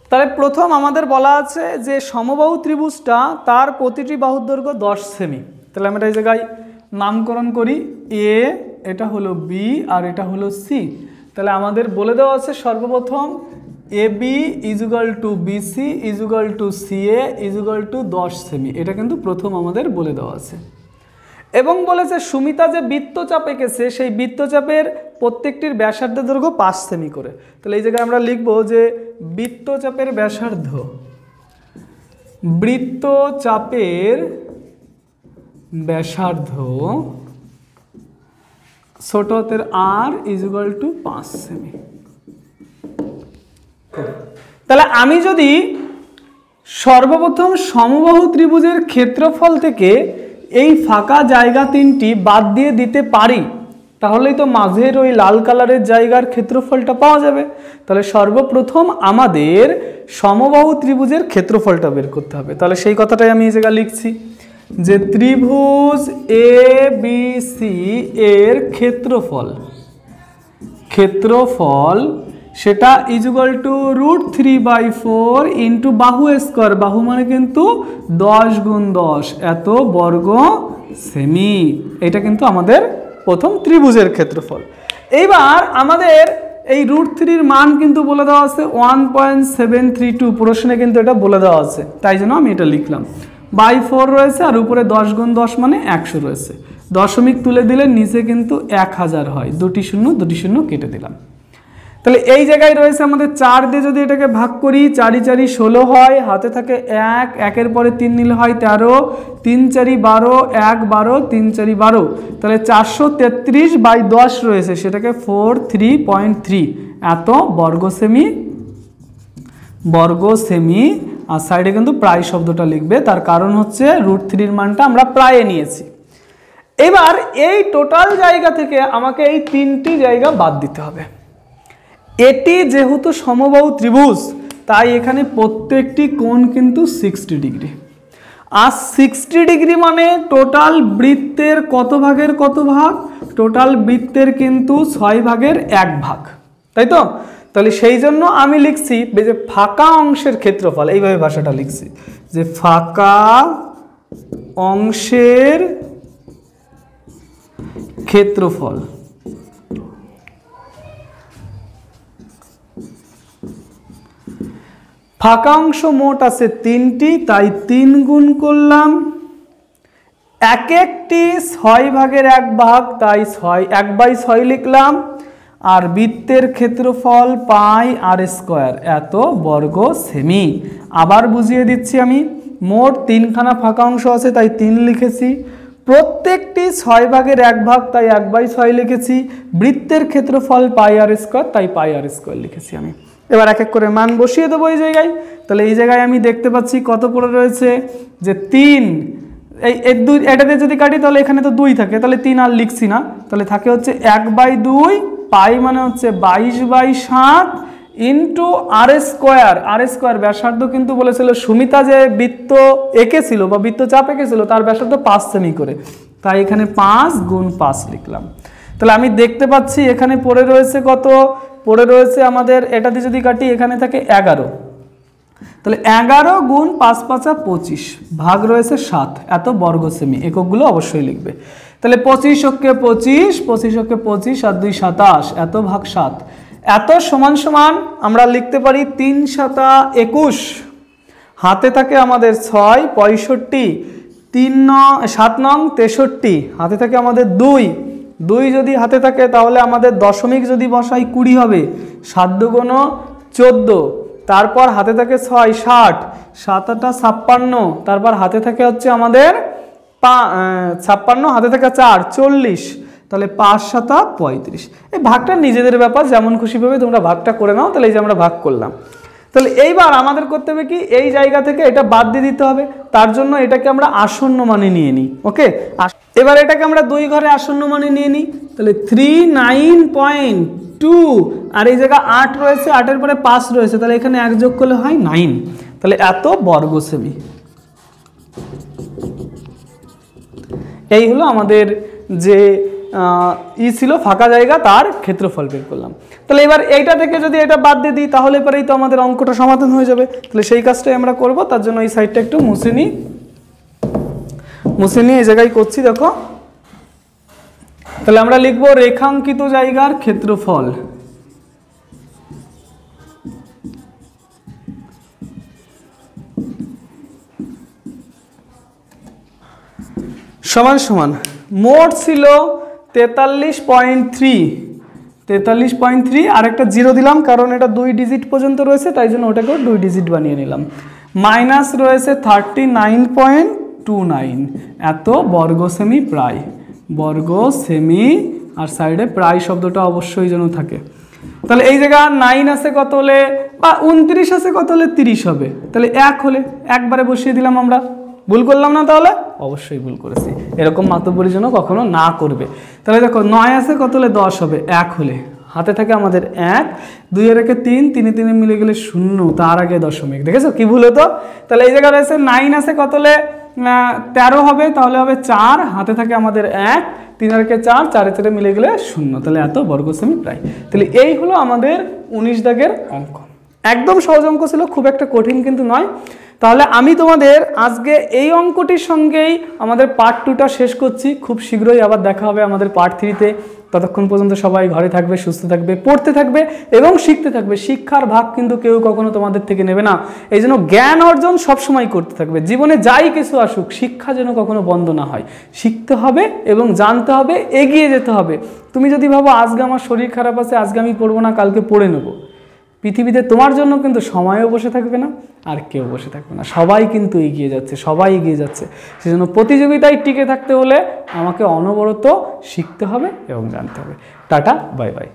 তাহলে প্রথম আমাদের বলা আছে যে সমবাহু ত্রিভুজটা তার প্রতিটি বাহুর দৈর্ঘ্য 10 সেমি। তাহলে আমরা এই জায়গায় নামকরণ করি, এ, এটা হলো বি, আর এটা হলো সি। তাহলে আমাদের বলে দেওয়া আছে সর্বপ্রথম এবি = বিসি = সিএ = 10 সেমি। এটা কিন্তু প্রথম আমাদের বলে দেওয়া আছে। এবং বলেছে সুমিতা যে বৃত্তচাপ এঁকেছে সেই বৃত্তচাপের প্রত্যেকটির ব্যাসার্ধের দৈর্ঘ্য 5 সেমি করে। তাহলে এই জায়গায় আমরা লিখব যে বৃত্তচাপের ব্যাসার্ধ, বৃত্তচাপের ব্যাসার্ধ ছোট হাতের r = 5 সেমি। তাহলে আমি যদি সর্বপ্রথম সমবাহু ত্রিভুজের ক্ষেত্রফল থেকে এই ফাঁকা জায়গা 3টি বাদ দিয়ে দিতে পারি, তাহলেই তো মাঝের ওই লাল কালারের জায়গার ক্ষেত্রফলটা পাওয়া যাবে। তাহলে সর্বপ্রথম আমাদের সমবাহু ত্রিভুজের ক্ষেত্রফলটা বের করতে হবে। তাহলে সেই কথাটাই আমি এই জায়গায় লিখছি যে ত্রিভুজ এ বি সি এর ক্ষেত্রফল সেটা =√3/4 ইন্টু বাহু স্কোয়ার। বাহু মানে কিন্তু 10 × 10 এত বর্গ সেমি। এটা কিন্তু আমাদের প্রথম ত্রিভুজের ক্ষেত্রফল। এইবার আমাদের এই √3 মান কিন্তু বলে দেওয়া আছে 1.732, প্রশ্নে কিন্তু এটা বলে দেওয়া আছে, তাই জন্য আমি এটা লিখলাম। /4 রয়েছে আর উপরে 10 × 10 মানে 100 রয়েছে। দশমিক তুলে দিলে নিচে কিন্তু 1000 হয়, 2টি শূন্য 2টি শূন্য কেটে দিলাম। তাহলে এই জায়গায় রয়েছে আমাদের 4 দিয়ে যদি এটাকে ভাগ করি, 4 × 4 = 16 হয়, হাতে থাকে 1, 1-এর পরে 3 নিলে হয় 13, 3 × 4 = 12, 1 12, 3 × 4 = 12। তাহলে 433/10 রয়েছে, সেটাকে 43.3 এত বর্গ সেমি। আর সাইডে কিন্তু প্রায় শব্দটা লিখবে, তার কারণ হচ্ছে √3 মানটা আমরা প্রায় নিয়েছি। এবার এই টোটাল জায়গা থেকে আমাকে এই 3টি জায়গা বাদ দিতে হবে। এটি যেহেতু সমবাহু ত্রিভুজ তাই এখানে প্রত্যেকটি কোণ কিন্তু 60 ডিগ্রি। আর 60 ডিগ্রি মানে টোটাল বৃত্তের কত ভাগের কত ভাগ? টোটাল বৃত্তের কিন্তু 6 ভাগের 1 ভাগ, তাই তো? তাহলে সেই জন্য আমি লিখছি যে ফাঁকা অংশের ক্ষেত্রফল, এইভাবে ভাষাটা লিখছি যে ফাঁকা অংশের ক্ষেত্রফল। ফাঁকা অংশ মোট আছে 3টি, তাই 3 গুণ করলাম। এক একটি 6 ভাগের 1 ভাগ, তাই 1/6 লিখলাম। আর বৃত্তের ক্ষেত্রফল πr² এত বর্গ সেমি। আবার বুঝিয়ে দিচ্ছি আমি, মোট 3খানা ফাঁকা অংশ আছে তাই 3 লিখেছি। প্রত্যেকটি 6 ভাগের 1 ভাগ, তাই 1/6 লিখেছি। বৃত্তের ক্ষেত্রফল পাই আর স্কোয়ার, তাই পাই আর স্কোয়ার লিখেছি আমি। এবার এক এক করে মান বসিয়ে দেবো এই জায়গায়। তাহলে এই জায়গায় আমি দেখতে পাচ্ছি কত পড়ে রয়েছে যে 3, এই 2, এটাতে যদি কাটি তাহলে এখানে তো 2 থাকে, তাহলে 3 আর লিখছি না, তাহলে থাকে হচ্ছে 1/2 পাই মানে হচ্ছে 22/7 ইন্টু আর স্কোয়ার। আর স্কোয়ার ব্যাসার্ধ কিন্তু বলেছিল সুমিতা যে বৃত্ত এঁকেছিল বা বৃত্তচাপ এঁকেছিল তার ব্যাসার্ধ 5 সেমি করে, তাই এখানে 5 গুণ 5 লিখলাম। তাহলে আমি দেখতে পাচ্ছি এখানে পড়ে রয়েছে কত, পড়ে রয়েছে আমাদের, এটা দিয়ে যদি কাটি এখানে থাকে 11, তাহলে 11 গুণ 5 5 25 ভাগ রয়েছে 7, এত বর্গ সেমি। এককগুলো অবশ্যই লিখবে। তাহলে 25 অক্ষে 25, 25 অক্ষে 25 আর 2 27, এত ভাগ 7, এত সমান সমান আমরা লিখতে পারি 3 7 21। হাতে থাকে আমাদের 6 65, 7 নং 63, হাতে থাকে আমাদের 2 যদি হাতে থাকে তাহলে আমাদের দশমিক যদি বসাই 20 হবে। 7 দুগুণ 14, তারপর হাতে থাকে 6 60, 7 8 56, তারপর হাতে থাকে হচ্ছে আমাদের 56, হাতে থাকে 4 40, তাহলে 5 7 35। এই ভাগটা নিজেদের ব্যাপার, যেমন খুশি ভাবে তোমরা ভাগটা করে নাও। তাহলে এই যে আমরা ভাগ করলাম। তাহলে এইবার আমাদের করতে হবে কি, এই জায়গা থেকে এটা বাদ দিয়ে দিতে হবে। তার জন্য এটাকে আমরা আসন্ন মানে নিয়ে নিই। ওকে, এবার এটাকে আমরা 2 ঘরে আসন্ন মানে নিয়ে নিই। তাহলে 39.2, আর এই জায়গা 8 রয়েছে, 8-এর পরে 5 রয়েছে, তাহলে এখানে 1 যোগ করলে হয় 9। তাহলে এত বর্গ সেমি। এই হলো আমাদের যে ছিল ফাঁকা জায়গা, তার ক্ষেত্রফল বের করলাম। তাহলে এবার এইটা থেকে যদি এটা বাদ দিয়ে দিই তাহলে পরেই তো আমাদের অঙ্কটা সমাধান হয়ে যাবে। তাহলে সেই কাজটাই আমরা করব। তার জন্য এই সাইডটা একটু মুছে নিই, এই জায়গায় করছি দেখো। তাহলে আমরা লিখবো রেখাঙ্কিত জায়গার ক্ষেত্রফল সমান সমান মোট ছিল 43.3, আর একটা 0 দিলাম কারণ এটা 2 ডিজিট পর্যন্ত রয়েছে, তাই জন্য ওটাকেও 2 ডিজিট বানিয়ে নিলাম। মাইনাস রয়েছে 39.29, এত বর্গ সেমি প্রায়, বর্গ সেমি, আর সাইডে প্রায় শব্দটা অবশ্যই যেন থাকে। তাহলে এই জায়গা 9 আছে কত হলে, বা 29 আছে কত হলে 30 হবে। তাহলে 1 হলে একবারে বসিয়ে দিলাম আমরা। ভুল করলাম না? তাহলে অবশ্যই ভুল করেছি, এরকম মাতব্বরি যেন কখনো না করবে। তাহলে দেখো 9 আছে কত হলে 10 হবে, 1 হলে হাতে থাকে আমাদের 1, 2 এর একে 3, 3 3 মিলে গেলে 0, তার আগে দশমিক। দেখেছো কি ভুল হতো? তাহলে এই জায়গায় রয়েছে 9 আছে কত হলে 13 হবে, তাহলে হবে 4, হাতে থাকে আমাদের 1, 3 এর একে 4, 4 4 মিলে গেলে 0, তাহলে এত বর্গ সেমি প্রায়। তাহলে এই হলো আমাদের 19 দাগের অঙ্ক। একদম সহজ অঙ্ক ছিল, খুব একটা কঠিন কিন্তু নয়। তাহলে আমি তোমাদের আজকে এই অঙ্কটির সঙ্গেই আমাদের পার্ট 2টা শেষ করছি। খুব শীঘ্রই আবার দেখা হবে আমাদের পার্ট 3-তে। ততক্ষণ পর্যন্ত সবাই ঘরে থাকবে, সুস্থ থাকবে, পড়তে থাকবে এবং শিখতে থাকবে। শিক্ষার ভাগ কিন্তু কেউ কখনো তোমাদের থেকে নেবে না। এই জন্য জ্ঞান অর্জন সবসময় করতে থাকবে। জীবনে যাই কিছু আসুক, শিক্ষা যেন কখনো বন্ধ না হয়। শিখতে হবে এবং জানতে হবে, এগিয়ে যেতে হবে। তুমি যদি ভাবো আজকে আমার শরীর খারাপ আছে, আজকে আমি পড়বো না, কালকে পড়ে নেবো, পৃথিবীতে তোমার জন্য কিন্তু সময়ও বসে থাকবে না, আর কেউ বসে থাকবে না। সবাই কিন্তু এগিয়ে যাচ্ছে, সবাই এগিয়ে যাচ্ছে। সেজন্য প্রতিযোগিতায় টিকে থাকতে হলে আমাকে অনবরত শিখতে হবে এবং জানতে হবে। Tata, bye bye.